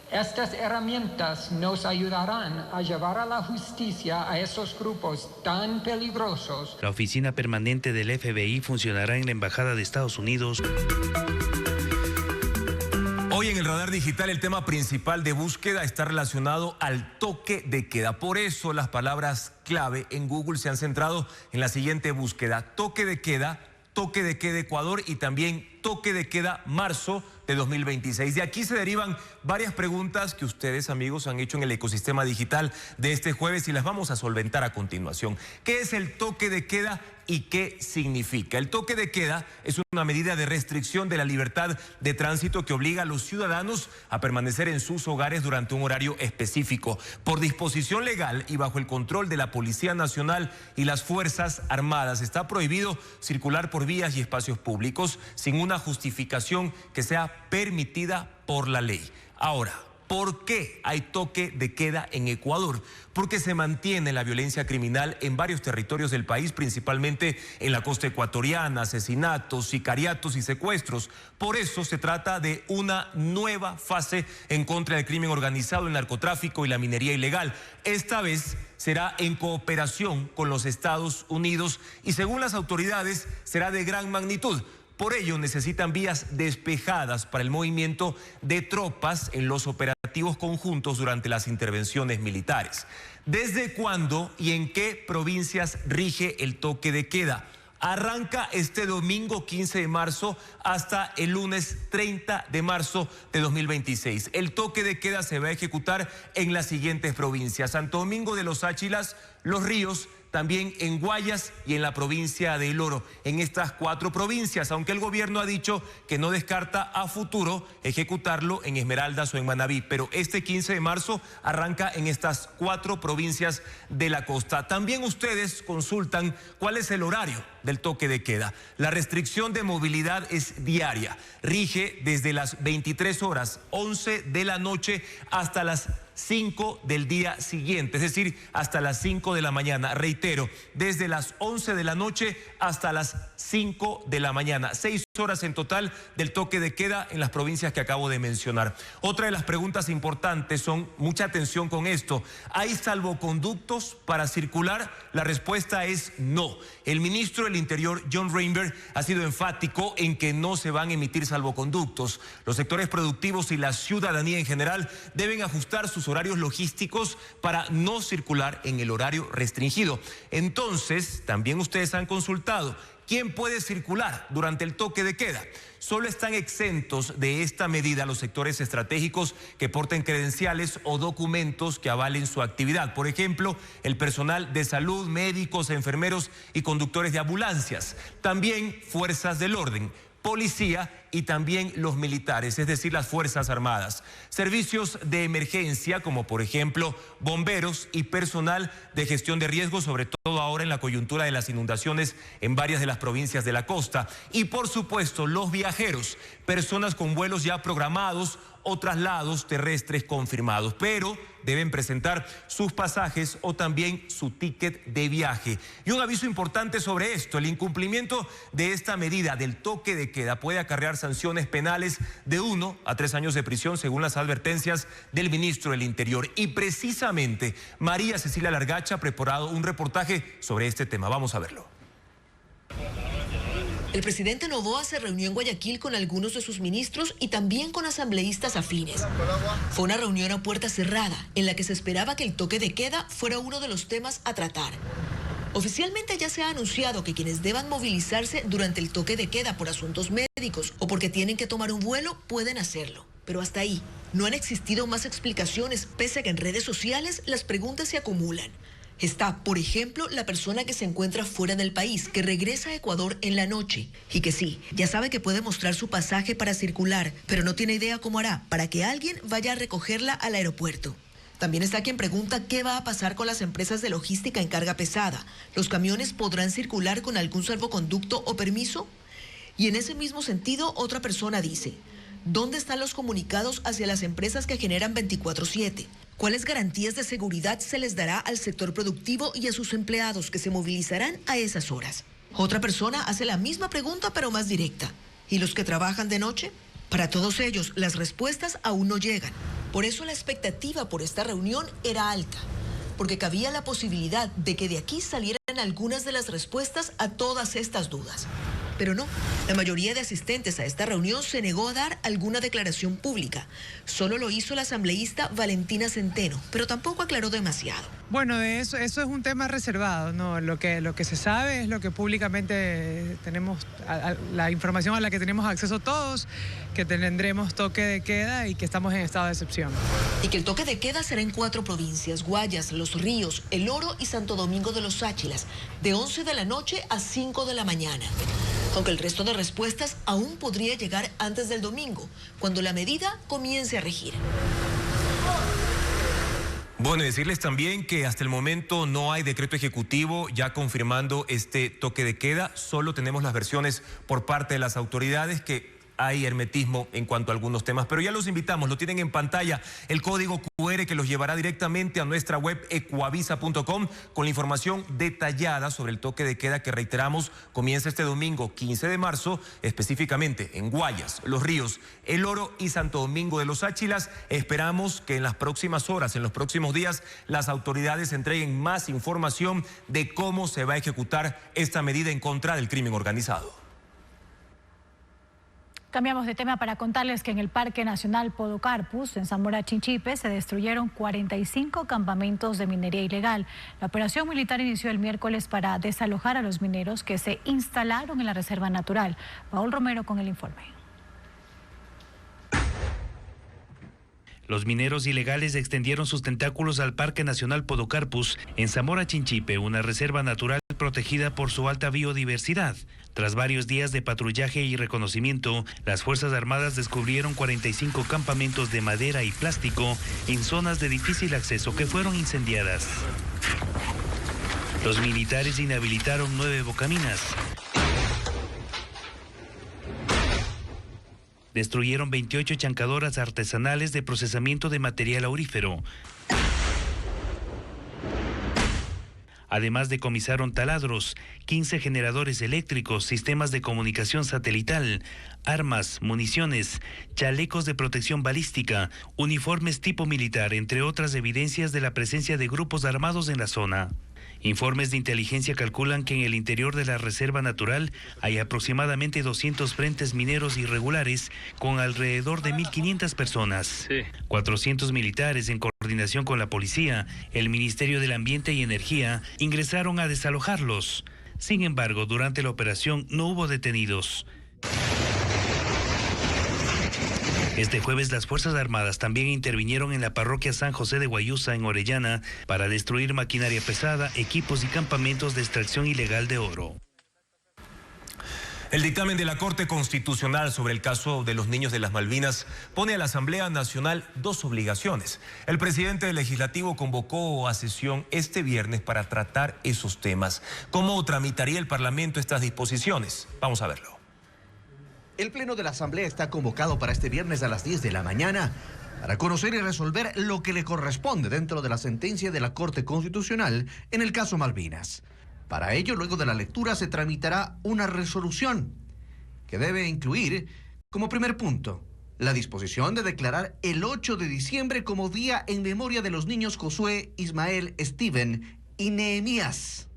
Estas herramientas nos ayudarán a llevar a la justicia a esos grupos tan peligrosos. La oficina permanente del FBI funcionará en la Embajada de Estados Unidos. Hoy en el radar digital el tema principal de búsqueda está relacionado al toque de queda. Por eso las palabras clave en Google se han centrado en la siguiente búsqueda: toque de queda Ecuador y también toque de queda marzo de 2026. De aquí se derivan varias preguntas que ustedes, amigos, han hecho en el ecosistema digital de este jueves y las vamos a solventar a continuación. ¿Qué es el toque de queda y qué significa? El toque de queda es una medida de restricción de la libertad de tránsito que obliga a los ciudadanos a permanecer en sus hogares durante un horario específico. Por disposición legal y bajo el control de la Policía Nacional y las Fuerzas Armadas, está prohibido circular por vías y espacios públicos sin una justificación que sea permitida por la ley. Ahora, ¿por qué hay toque de queda en Ecuador? Porque se mantiene la violencia criminal en varios territorios del país, principalmente en la costa ecuatoriana, asesinatos, sicariatos y secuestros. Por eso se trata de una nueva fase en contra del crimen organizado, el narcotráfico y la minería ilegal. Esta vez será en cooperación con los Estados Unidos y, según las autoridades, será de gran magnitud. Por ello necesitan vías despejadas para el movimiento de tropas en los operativos conjuntos durante las intervenciones militares. ¿Desde cuándo y en qué provincias rige el toque de queda? Arranca este domingo 15 de marzo hasta el lunes 30 de marzo de 2026. El toque de queda se va a ejecutar en las siguientes provincias: Santo Domingo de los Áchilas, Los Ríos, también en Guayas y en la provincia de El Oro. En estas 4 provincias, aunque el gobierno ha dicho que no descarta a futuro ejecutarlo en Esmeraldas o en Manabí, pero este 15 de marzo arranca en estas 4 provincias de la costa. También ustedes consultan cuál es el horario del toque de queda. La restricción de movilidad es diaria, rige desde las 23 horas, 11 de la noche hasta las 5 del día siguiente, es decir, hasta las 5 de la mañana. Reitero, desde las 11 de la noche hasta las 5 de la mañana. 6 horas en total del toque de queda en las provincias que acabo de mencionar. Otra de las preguntas importantes son, mucha atención con esto, ¿hay salvoconductos para circular? La respuesta es no. El ministro del Interior, John Reinberg, ha sido enfático en que no se van a emitir salvoconductos. Los sectores productivos y la ciudadanía en general deben ajustar sus horarios logísticos para no circular en el horario restringido. Entonces, también ustedes han consultado, ¿quién puede circular durante el toque de queda? Solo están exentos de esta medida los sectores estratégicos que porten credenciales o documentos que avalen su actividad. Por ejemplo, el personal de salud, médicos, enfermeros y conductores de ambulancias. También fuerzas del orden, policía y también los militares, es decir, las Fuerzas Armadas. Servicios de emergencia, como por ejemplo bomberos y personal de gestión de riesgos, sobre todo ahora en la coyuntura de las inundaciones en varias de las provincias de la costa. Y por supuesto, los viajeros, personas con vuelos ya programados o traslados terrestres confirmados, pero deben presentar sus pasajes o también su ticket de viaje. Y un aviso importante sobre esto: el incumplimiento de esta medida del toque de queda puede acarrear sanciones penales de 1 a 3 años de prisión, según las advertencias del ministro del Interior. Y precisamente María Cecilia Largacha ha preparado un reportaje sobre este tema. Vamos a verlo. El presidente Noboa se reunió en Guayaquil con algunos de sus ministros y también con asambleístas afines. Fue una reunión a puerta cerrada, en la que se esperaba que el toque de queda fuera uno de los temas a tratar. Oficialmente ya se ha anunciado que quienes deban movilizarse durante el toque de queda por asuntos médicos o porque tienen que tomar un vuelo pueden hacerlo. Pero hasta ahí, no han existido más explicaciones, pese a que en redes sociales las preguntas se acumulan. Está, por ejemplo, la persona que se encuentra fuera del país, que regresa a Ecuador en la noche y que sí, ya sabe que puede mostrar su pasaje para circular, pero no tiene idea cómo hará para que alguien vaya a recogerla al aeropuerto. También está quien pregunta qué va a pasar con las empresas de logística en carga pesada. ¿Los camiones podrán circular con algún salvoconducto o permiso? Y en ese mismo sentido, otra persona dice, ¿dónde están los comunicados hacia las empresas que generan 24/7? ¿Cuáles garantías de seguridad se les dará al sector productivo y a sus empleados que se movilizarán a esas horas? Otra persona hace la misma pregunta pero más directa. ¿Y los que trabajan de noche? Para todos ellos, las respuestas aún no llegan. Por eso la expectativa por esta reunión era alta, porque cabía la posibilidad de que de aquí salieran algunas de las respuestas a todas estas dudas. Pero no, la mayoría de asistentes a esta reunión se negó a dar alguna declaración pública. Solo lo hizo la asambleísta Valentina Centeno, pero tampoco aclaró demasiado. Bueno, de eso es un tema reservado, ¿no? Lo que se sabe es lo que públicamente tenemos, la información a la que tenemos acceso todos, que tendremos toque de queda y que estamos en estado de excepción. Y que el toque de queda será en 4 provincias, Guayas, Los Ríos, El Oro y Santo Domingo de los Sáchilas, de 11 de la noche a 5 de la mañana. Aunque el resto de respuestas aún podría llegar antes del domingo, cuando la medida comience a regir. Bueno, decirles también que hasta el momento no hay decreto ejecutivo ya confirmando este toque de queda. Solo tenemos las versiones por parte de las autoridades que hay hermetismo en cuanto a algunos temas, pero ya los invitamos, lo tienen en pantalla, el código QR que los llevará directamente a nuestra web ecuavisa.com con la información detallada sobre el toque de queda que, reiteramos, comienza este domingo 15 de marzo, específicamente en Guayas, Los Ríos, El Oro y Santo Domingo de los Sáchilas. Esperamos que en las próximas horas, en los próximos días, las autoridades entreguen más información de cómo se va a ejecutar esta medida en contra del crimen organizado. Cambiamos de tema para contarles que en el Parque Nacional Podocarpus, en Zamora Chinchipe, se destruyeron 45 campamentos de minería ilegal. La operación militar inició el miércoles para desalojar a los mineros que se instalaron en la reserva natural. Paul Romero con el informe. Los mineros ilegales extendieron sus tentáculos al Parque Nacional Podocarpus en Zamora Chinchipe, una reserva natural protegida por su alta biodiversidad. Tras varios días de patrullaje y reconocimiento, las Fuerzas Armadas descubrieron 45 campamentos de madera y plástico en zonas de difícil acceso que fueron incendiadas. Los militares inhabilitaron 9 bocaminas. Destruyeron 28 chancadoras artesanales de procesamiento de material aurífero. Además decomisaron taladros, 15 generadores eléctricos, sistemas de comunicación satelital, armas, municiones, chalecos de protección balística, uniformes tipo militar, entre otras evidencias de la presencia de grupos armados en la zona. Informes de inteligencia calculan que en el interior de la reserva natural hay aproximadamente 200 frentes mineros irregulares con alrededor de 1.500 personas. 400 militares en coordinación con la policía, el Ministerio del Ambiente y Energía ingresaron a desalojarlos. Sin embargo, durante la operación no hubo detenidos. Este jueves las Fuerzas Armadas también intervinieron en la parroquia San José de Guayusa, en Orellana, para destruir maquinaria pesada, equipos y campamentos de extracción ilegal de oro. El dictamen de la Corte Constitucional sobre el caso de los niños de las Malvinas pone a la Asamblea Nacional 2 obligaciones. El presidente del Legislativo convocó a sesión este viernes para tratar esos temas. ¿Cómo tramitaría el Parlamento estas disposiciones? Vamos a verlo. El Pleno de la Asamblea está convocado para este viernes a las 10 de la mañana para conocer y resolver lo que le corresponde dentro de la sentencia de la Corte Constitucional en el caso Malvinas. Para ello, luego de la lectura, se tramitará una resolución que debe incluir Como primer punto, la disposición de declarar el 8 de diciembre como día en memoria de los niños Josué, Ismael, Steven y Nehemías.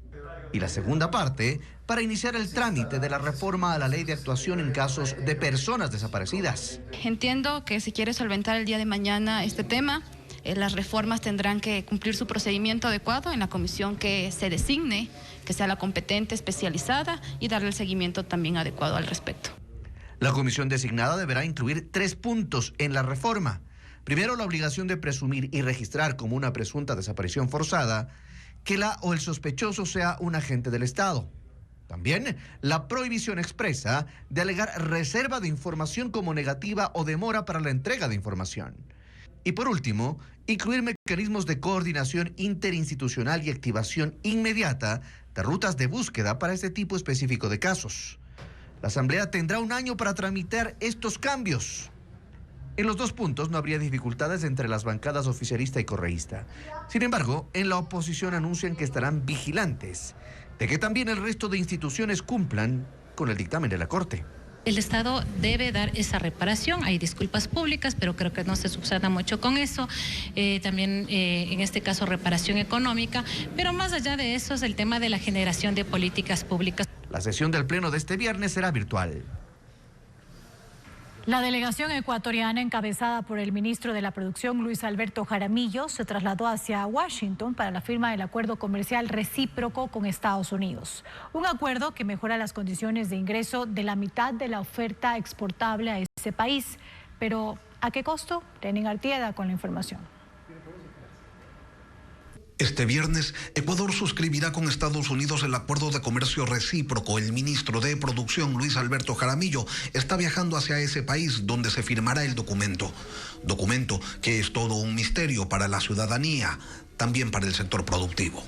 Y la segunda parte, para iniciar el trámite de la reforma a la ley de actuación en casos de personas desaparecidas. Entiendo que si quiere solventar el día de mañana este tema, las reformas tendrán que cumplir su procedimiento adecuado en la comisión que se designe, que sea la competente especializada, y darle el seguimiento también adecuado al respecto. La comisión designada deberá incluir 3 puntos en la reforma. Primero, la obligación de presumir y registrar como una presunta desaparición forzada que la o el sospechoso sea un agente del Estado. También la prohibición expresa de alegar reserva de información como negativa o demora para la entrega de información. Y por último, incluir mecanismos de coordinación interinstitucional y activación inmediata de rutas de búsqueda para este tipo específico de casos. La Asamblea tendrá 1 año para tramitar estos cambios. En los 2 puntos no habría dificultades entre las bancadas oficialista y correísta. Sin embargo, en la oposición anuncian que estarán vigilantes de que también el resto de instituciones cumplan con el dictamen de la Corte. El Estado debe dar esa reparación. Hay disculpas públicas, pero creo que no se subsana mucho con eso. También, en este caso, reparación económica. Pero más allá de eso es el tema de la generación de políticas públicas. La sesión del Pleno de este viernes será virtual. La delegación ecuatoriana encabezada por el ministro de la Producción, Luis Alberto Jaramillo, se trasladó hacia Washington para la firma del acuerdo comercial recíproco con Estados Unidos. Un acuerdo que mejora las condiciones de ingreso de la mitad de la oferta exportable a ese país. Pero, ¿a qué costo? Lenin Artieda con la información. Este viernes, Ecuador suscribirá con Estados Unidos el acuerdo de comercio recíproco. El ministro de Producción, Luis Alberto Jaramillo, está viajando hacia ese país donde se firmará el documento. Documento que es todo un misterio para la ciudadanía, también para el sector productivo.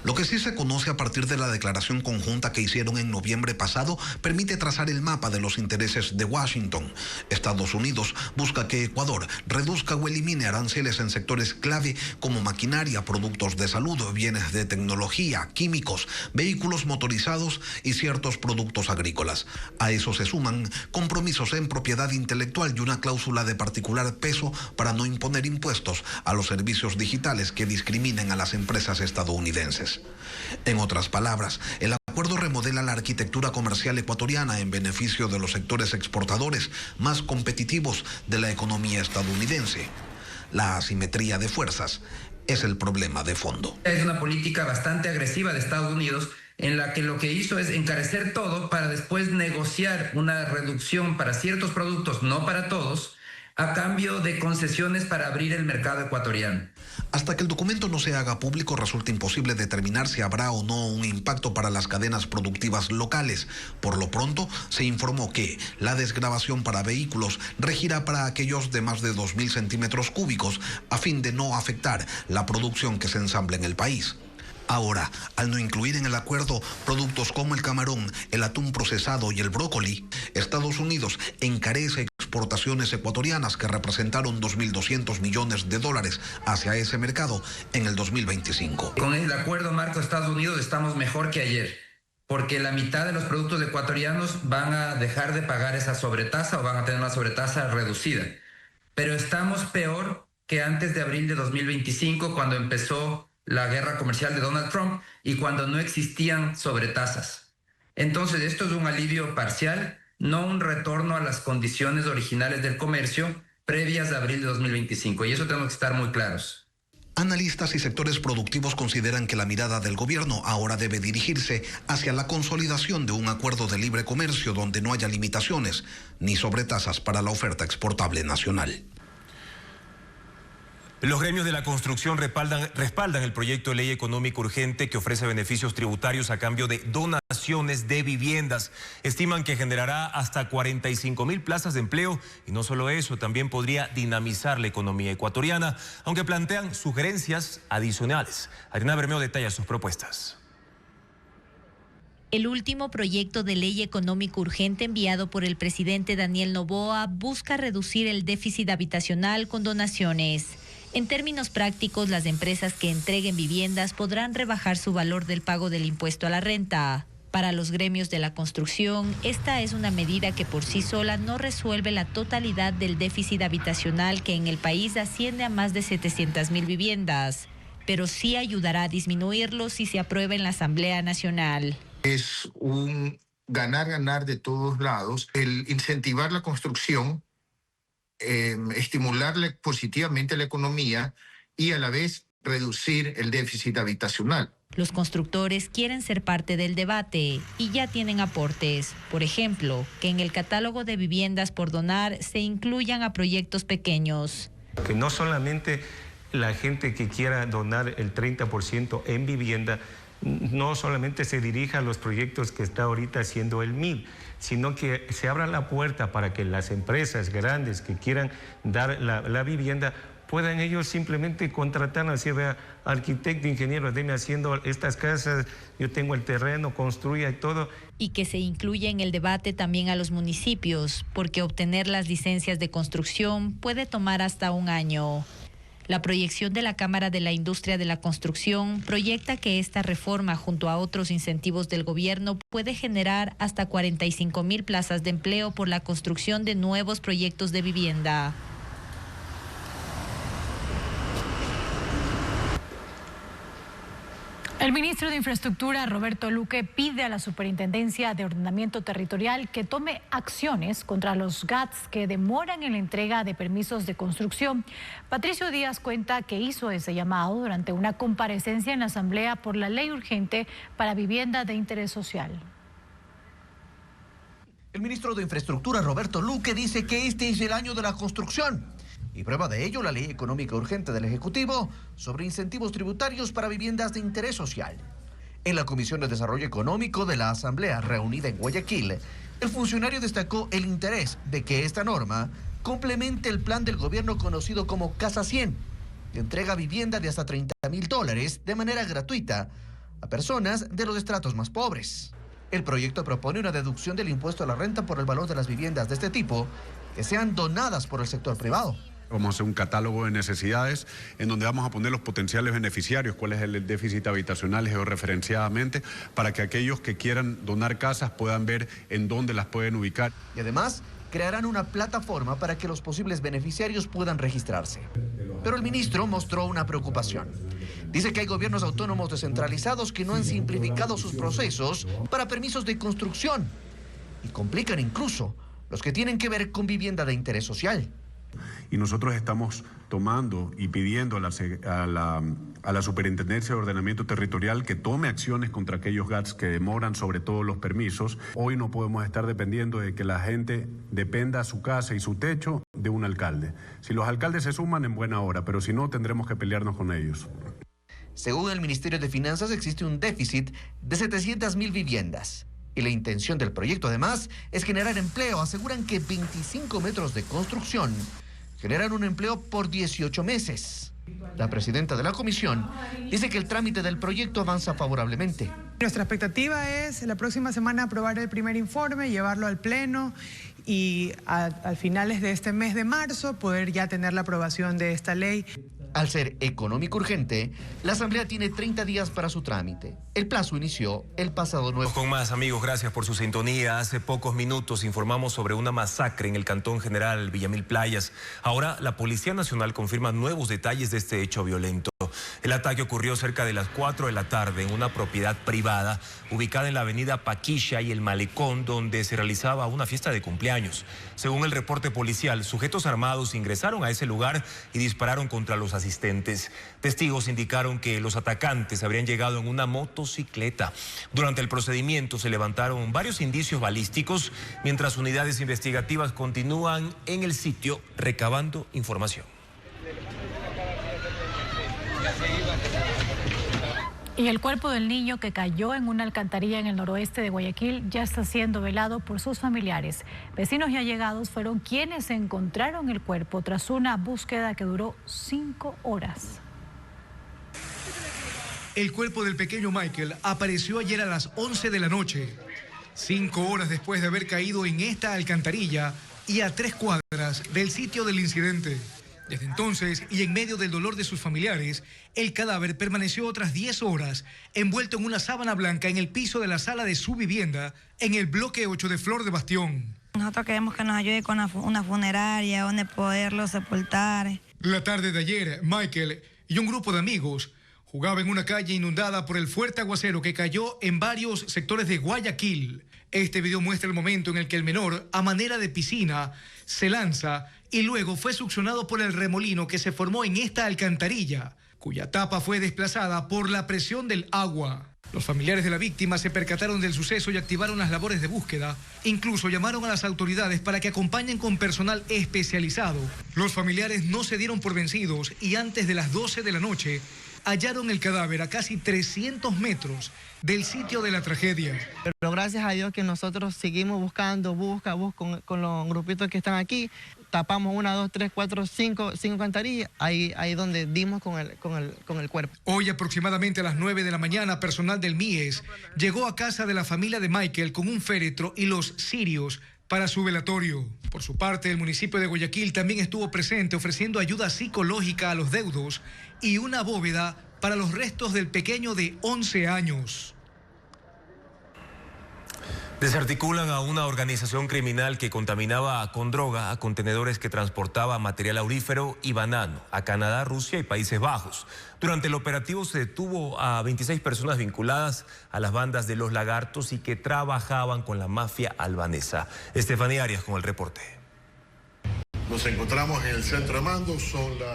Lo que sí se conoce a partir de la declaración conjunta que hicieron en noviembre pasado permite trazar el mapa de los intereses de Washington. Estados Unidos busca que Ecuador reduzca o elimine aranceles en sectores clave como maquinaria, productos de salud, bienes de tecnología, químicos, vehículos motorizados y ciertos productos agrícolas. A eso se suman compromisos en propiedad intelectual y una cláusula de particular peso para no imponer impuestos a los servicios digitales que discriminen a las empresas estadounidenses. En otras palabras, el acuerdo remodela la arquitectura comercial ecuatoriana en beneficio de los sectores exportadores más competitivos de la economía estadounidense. La asimetría de fuerzas es el problema de fondo. Es una política bastante agresiva de Estados Unidos en la que lo que hizo es encarecer todo para después negociar una reducción para ciertos productos, no para todos, a cambio de concesiones para abrir el mercado ecuatoriano. Hasta que el documento no se haga público, resulta imposible determinar si habrá o no un impacto para las cadenas productivas locales. Por lo pronto, se informó que la desgravación para vehículos regirá para aquellos de más de 2.000 centímetros cúbicos, a fin de no afectar la producción que se ensambla en el país. Ahora, al no incluir en el acuerdo productos como el camarón, el atún procesado y el brócoli, Estados Unidos encarece exportaciones ecuatorianas que representaron 2.200 millones de dólares hacia ese mercado en el 2025. Con el acuerdo marco de Estados Unidos estamos mejor que ayer, porque la mitad de los productos ecuatorianos van a dejar de pagar esa sobretasa o van a tener una sobretasa reducida. Pero estamos peor que antes de abril de 2025, cuando empezó la guerra comercial de Donald Trump y cuando no existían sobretasas. Entonces, esto es un alivio parcial, no un retorno a las condiciones originales del comercio previas de abril de 2025. Y eso tenemos que estar muy claros. Analistas y sectores productivos consideran que la mirada del gobierno ahora debe dirigirse hacia la consolidación de un acuerdo de libre comercio donde no haya limitaciones ni sobretasas para la oferta exportable nacional. Los gremios de la construcción respaldan el proyecto de ley económico urgente que ofrece beneficios tributarios a cambio de donaciones de viviendas. Estiman que generará hasta 45.000 plazas de empleo y no solo eso, también podría dinamizar la economía ecuatoriana, aunque plantean sugerencias adicionales. Ariana Bermeo detalla sus propuestas. El último proyecto de ley económico urgente enviado por el presidente Daniel Noboa busca reducir el déficit habitacional con donaciones. En términos prácticos, las empresas que entreguen viviendas podrán rebajar su valor del pago del impuesto a la renta. Para los gremios de la construcción, esta es una medida que por sí sola no resuelve la totalidad del déficit habitacional que en el país asciende a más de 700.000 viviendas, pero sí ayudará a disminuirlo si se aprueba en la Asamblea Nacional. Es un ganar-ganar de todos lados, el incentivar la construcción, estimular positivamente la economía y a la vez reducir el déficit habitacional. Los constructores quieren ser parte del debate y ya tienen aportes. Por ejemplo, que en el catálogo de viviendas por donar se incluyan a proyectos pequeños. Que no solamente la gente que quiera donar el 30% en vivienda, no solamente se dirija a los proyectos que está ahorita haciendo el MID, sino que se abra la puerta para que las empresas grandes que quieran dar la vivienda puedan ellos simplemente contratar, así vea, arquitecto, ingeniero, denme haciendo estas casas, yo tengo el terreno, construya y todo. Y que se incluya en el debate también a los municipios, porque obtener las licencias de construcción puede tomar hasta un año. La proyección de la Cámara de la Industria de la Construcción proyecta que esta reforma, junto a otros incentivos del gobierno, puede generar hasta 45.000 plazas de empleo por la construcción de nuevos proyectos de vivienda. El ministro de Infraestructura, Roberto Luque, pide a la Superintendencia de Ordenamiento Territorial que tome acciones contra los GATS que demoran en la entrega de permisos de construcción. Patricio Díaz cuenta que hizo ese llamado durante una comparecencia en la Asamblea por la Ley Urgente para Vivienda de Interés Social. El ministro de Infraestructura, Roberto Luque, dice que este es el año de la construcción. Y prueba de ello la Ley Económica Urgente del Ejecutivo sobre incentivos tributarios para viviendas de interés social. En la Comisión de Desarrollo Económico de la Asamblea reunida en Guayaquil, el funcionario destacó el interés de que esta norma complemente el plan del gobierno conocido como Casa 100, que entrega vivienda de hasta $30.000 de manera gratuita a personas de los estratos más pobres. El proyecto propone una deducción del impuesto a la renta por el valor de las viviendas de este tipo que sean donadas por el sector privado. Vamos a hacer un catálogo de necesidades en donde vamos a poner los potenciales beneficiarios, cuál es el déficit habitacional georreferenciadamente, para que aquellos que quieran donar casas puedan ver en dónde las pueden ubicar. Y además, crearán una plataforma para que los posibles beneficiarios puedan registrarse. Pero el ministro mostró una preocupación. Dice que hay gobiernos autónomos descentralizados que no han simplificado sus procesos para permisos de construcción y complican incluso los que tienen que ver con vivienda de interés social. Y nosotros estamos tomando y pidiendo a la Superintendencia de Ordenamiento Territorial que tome acciones contra aquellos GATS que demoran sobre todo los permisos. Hoy no podemos estar dependiendo de que la gente dependa su casa y su techo de un alcalde. Si los alcaldes se suman, en buena hora, pero si no, tendremos que pelearnos con ellos. Según el Ministerio de Finanzas, existe un déficit de 700.000 viviendas. Y la intención del proyecto, además, es generar empleo. Aseguran que 25 metros de construcción generan un empleo por 18 meses. La presidenta de la comisión dice que el trámite del proyecto avanza favorablemente. Nuestra expectativa es la próxima semana aprobar el primer informe, llevarlo al Pleno y a finales de este mes de marzo poder ya tener la aprobación de esta ley. Al ser económico urgente, la Asamblea tiene 30 días para su trámite. El plazo inició el pasado 9. Con más, amigos, gracias por su sintonía. Hace pocos minutos informamos sobre una masacre en el Cantón General Villamil Playas. Ahora la Policía Nacional confirma nuevos detalles de este hecho violento. El ataque ocurrió cerca de las 4 de la tarde en una propiedad privada ubicada en la avenida Paquilla y el Malecón, donde se realizaba una fiesta de cumpleaños. Según el reporte policial, sujetos armados ingresaron a ese lugar y dispararon contra los asistentes. Testigos indicaron que los atacantes habrían llegado en una motocicleta. Durante el procedimiento se levantaron varios indicios balísticos, mientras unidades investigativas continúan en el sitio recabando información. Y el cuerpo del niño que cayó en una alcantarilla en el noroeste de Guayaquil ya está siendo velado por sus familiares. Vecinos y allegados fueron quienes encontraron el cuerpo tras una búsqueda que duró 5 horas. El cuerpo del pequeño Michael apareció ayer a las 11 de la noche, 5 horas después de haber caído en esta alcantarilla y a 3 cuadras del sitio del incidente. Desde entonces, y en medio del dolor de sus familiares, el cadáver permaneció otras 10 horas envuelto en una sábana blanca en el piso de la sala de su vivienda en el bloque 8 de Flor de Bastión. Nosotros queremos que nos ayude con una funeraria donde poderlo sepultar. La tarde de ayer, Michael y un grupo de amigos jugaban en una calle inundada por el fuerte aguacero que cayó en varios sectores de Guayaquil. Este video muestra el momento en el que el menor, a manera de piscina, se lanza y luego fue succionado por el remolino que se formó en esta alcantarilla, cuya tapa fue desplazada por la presión del agua. Los familiares de la víctima se percataron del suceso y activaron las labores de búsqueda. Incluso llamaron a las autoridades para que acompañen con personal especializado. Los familiares no se dieron por vencidos y antes de las 12 de la noche hallaron el cadáver a casi 300 metros del sitio de la tragedia. Pero gracias a Dios que nosotros seguimos buscando, con los grupitos que están aquí. Tapamos 1, 2, 3, 4, 5 alcantarillas, ahí donde dimos con el cuerpo. Hoy aproximadamente a las 9 de la mañana, personal del MIES llegó a casa de la familia de Michael con un féretro y los cirios para su velatorio. Por su parte, el municipio de Guayaquil también estuvo presente ofreciendo ayuda psicológica a los deudos y una bóveda para los restos del pequeño de 11 años. Desarticulan a una organización criminal que contaminaba con droga a contenedores que transportaba material aurífero y banano a Canadá, Rusia y Países Bajos. Durante el operativo se detuvo a 26 personas vinculadas a las bandas de Los Lagartos y que trabajaban con la mafia albanesa. Estefanía Arias con el reporte. Nos encontramos en el centro de mando.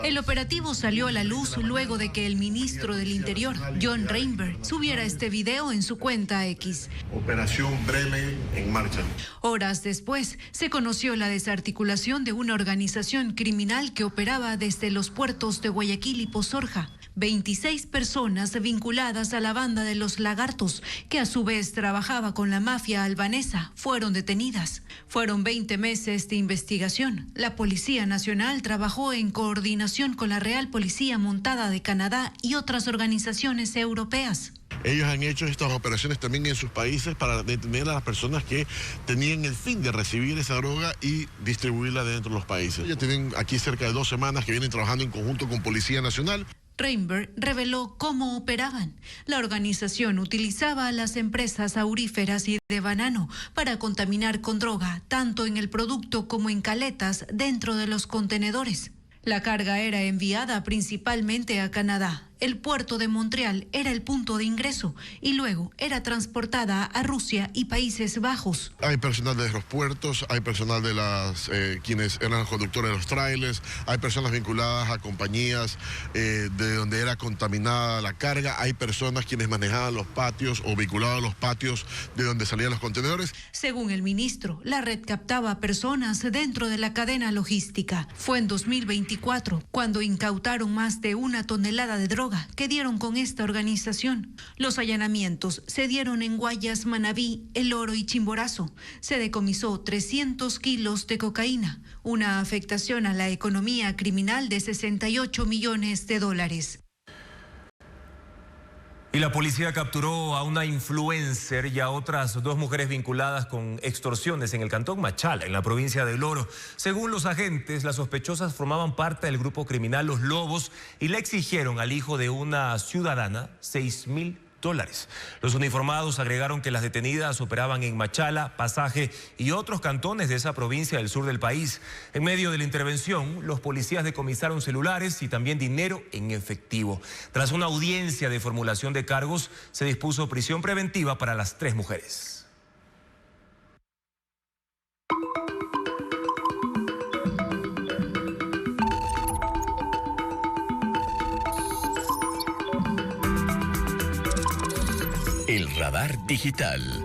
El operativo salió a la luz luego de que el ministro del Interior, John Reinberg, subiera este video en su cuenta X. Operación Bremen en marcha. Horas después, se conoció la desarticulación de una organización criminal que operaba desde los puertos de Guayaquil y Pozorja. 26 personas vinculadas a la banda de Los Lagartos, que a su vez trabajaba con la mafia albanesa, fueron detenidas. Fueron 20 meses de investigación. La Policía Nacional trabajó en coordinación con la Real Policía Montada de Canadá y otras organizaciones europeas. Ellos han hecho estas operaciones también en sus países para detener a las personas que tenían el fin de recibir esa droga y distribuirla dentro de los países. Ya tienen aquí cerca de 2 semanas que vienen trabajando en conjunto con Policía Nacional. Reinberg reveló cómo operaban. La organización utilizaba a las empresas auríferas y de banano para contaminar con droga, tanto en el producto como en caletas dentro de los contenedores. La carga era enviada principalmente a Canadá. El puerto de Montreal era el punto de ingreso y luego era transportada a Rusia y Países Bajos. Hay personal de los puertos, hay personal de quienes eran los conductores de los trailers, hay personas vinculadas a compañías de donde era contaminada la carga, hay personas quienes manejaban los patios o vinculados a los patios de donde salían los contenedores. Según el ministro, la red captaba personas dentro de la cadena logística. Fue en 2024 cuando incautaron más de 1 tonelada de droga que dieron con esta organización. Los allanamientos se dieron en Guayas, Manabí, El Oro y Chimborazo. Se decomisó 300 kilos de cocaína, una afectación a la economía criminal de $68 millones. Y la policía capturó a una influencer y a otras 2 mujeres vinculadas con extorsiones en el cantón Machala, en la provincia de El Oro. Según los agentes, las sospechosas formaban parte del grupo criminal Los Lobos y le exigieron al hijo de una ciudadana $6,000. Los uniformados agregaron que las detenidas operaban en Machala, Pasaje y otros cantones de esa provincia del sur del país. En medio de la intervención, los policías decomisaron celulares y también dinero en efectivo. Tras una audiencia de formulación de cargos, se dispuso prisión preventiva para las 3 mujeres. El radar digital.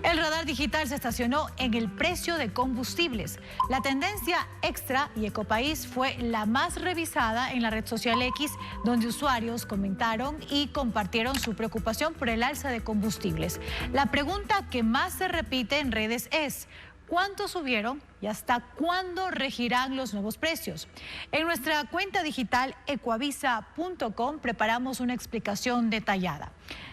El radar digital se estacionó en el precio de combustibles. La tendencia Extra y Ecopaís fue la más revisada en la red social X, donde usuarios comentaron y compartieron su preocupación por el alza de combustibles. La pregunta que más se repite en redes es: cuánto subieron y hasta cuándo regirán los nuevos precios. En nuestra cuenta digital ecuavisa.com preparamos una explicación detallada.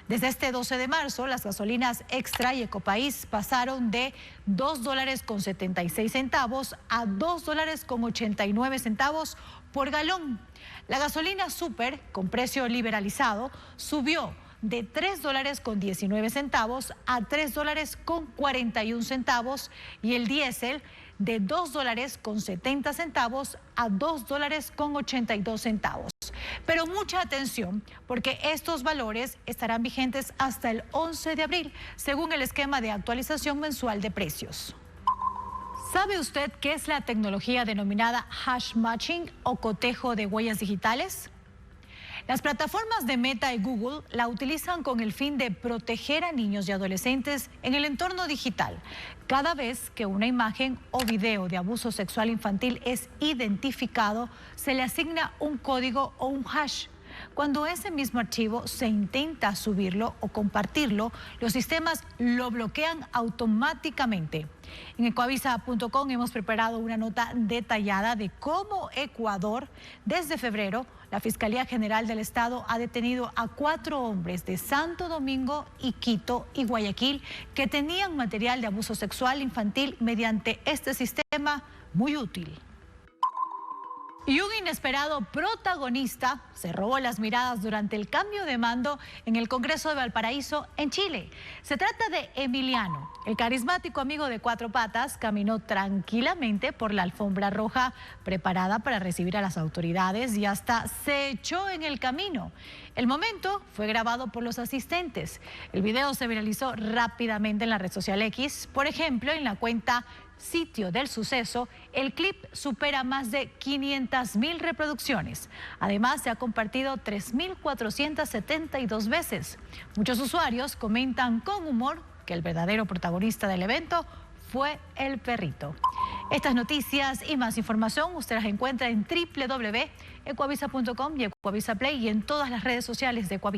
Desde este 12 de marzo, las gasolinas Extra y Ecopaís pasaron de $2.76 a $2.89 por galón. La gasolina Super, con precio liberalizado, subió de $3.19 a $3.41 y el diésel de $2.70 a $2.82. Pero mucha atención, porque estos valores estarán vigentes hasta el 11 de abril, según el esquema de actualización mensual de precios. ¿Sabe usted qué es la tecnología denominada hash matching o cotejo de huellas digitales? Las plataformas de Meta y Google la utilizan con el fin de proteger a niños y adolescentes en el entorno digital. Cada vez que una imagen o video de abuso sexual infantil es identificado, se le asigna un código o un hash. Cuando ese mismo archivo se intenta subirlo o compartirlo, los sistemas lo bloquean automáticamente. En ecuavisa.com hemos preparado una nota detallada de cómo Ecuador, desde febrero, la Fiscalía General del Estado ha detenido a 4 hombres de Santo Domingo, Quito y Guayaquil que tenían material de abuso sexual infantil mediante este sistema muy útil. Y un inesperado protagonista se robó las miradas durante el cambio de mando en el Congreso de Valparaíso, en Chile. Se trata de Emiliano. El carismático amigo de 4 patas caminó tranquilamente por la alfombra roja preparada para recibir a las autoridades y hasta se echó en el camino. El momento fue grabado por los asistentes. El video se viralizó rápidamente en la red social X. Por ejemplo, en la cuenta Sitio del Suceso, el clip supera más de 500.000 reproducciones. Además, se ha compartido 3.472 veces. Muchos usuarios comentan con humor que el verdadero protagonista del evento fue el perrito. Estas noticias y más información usted las encuentra en www.ecuavisa.com y Ecuavisa Play y en todas las redes sociales de Ecuavisa.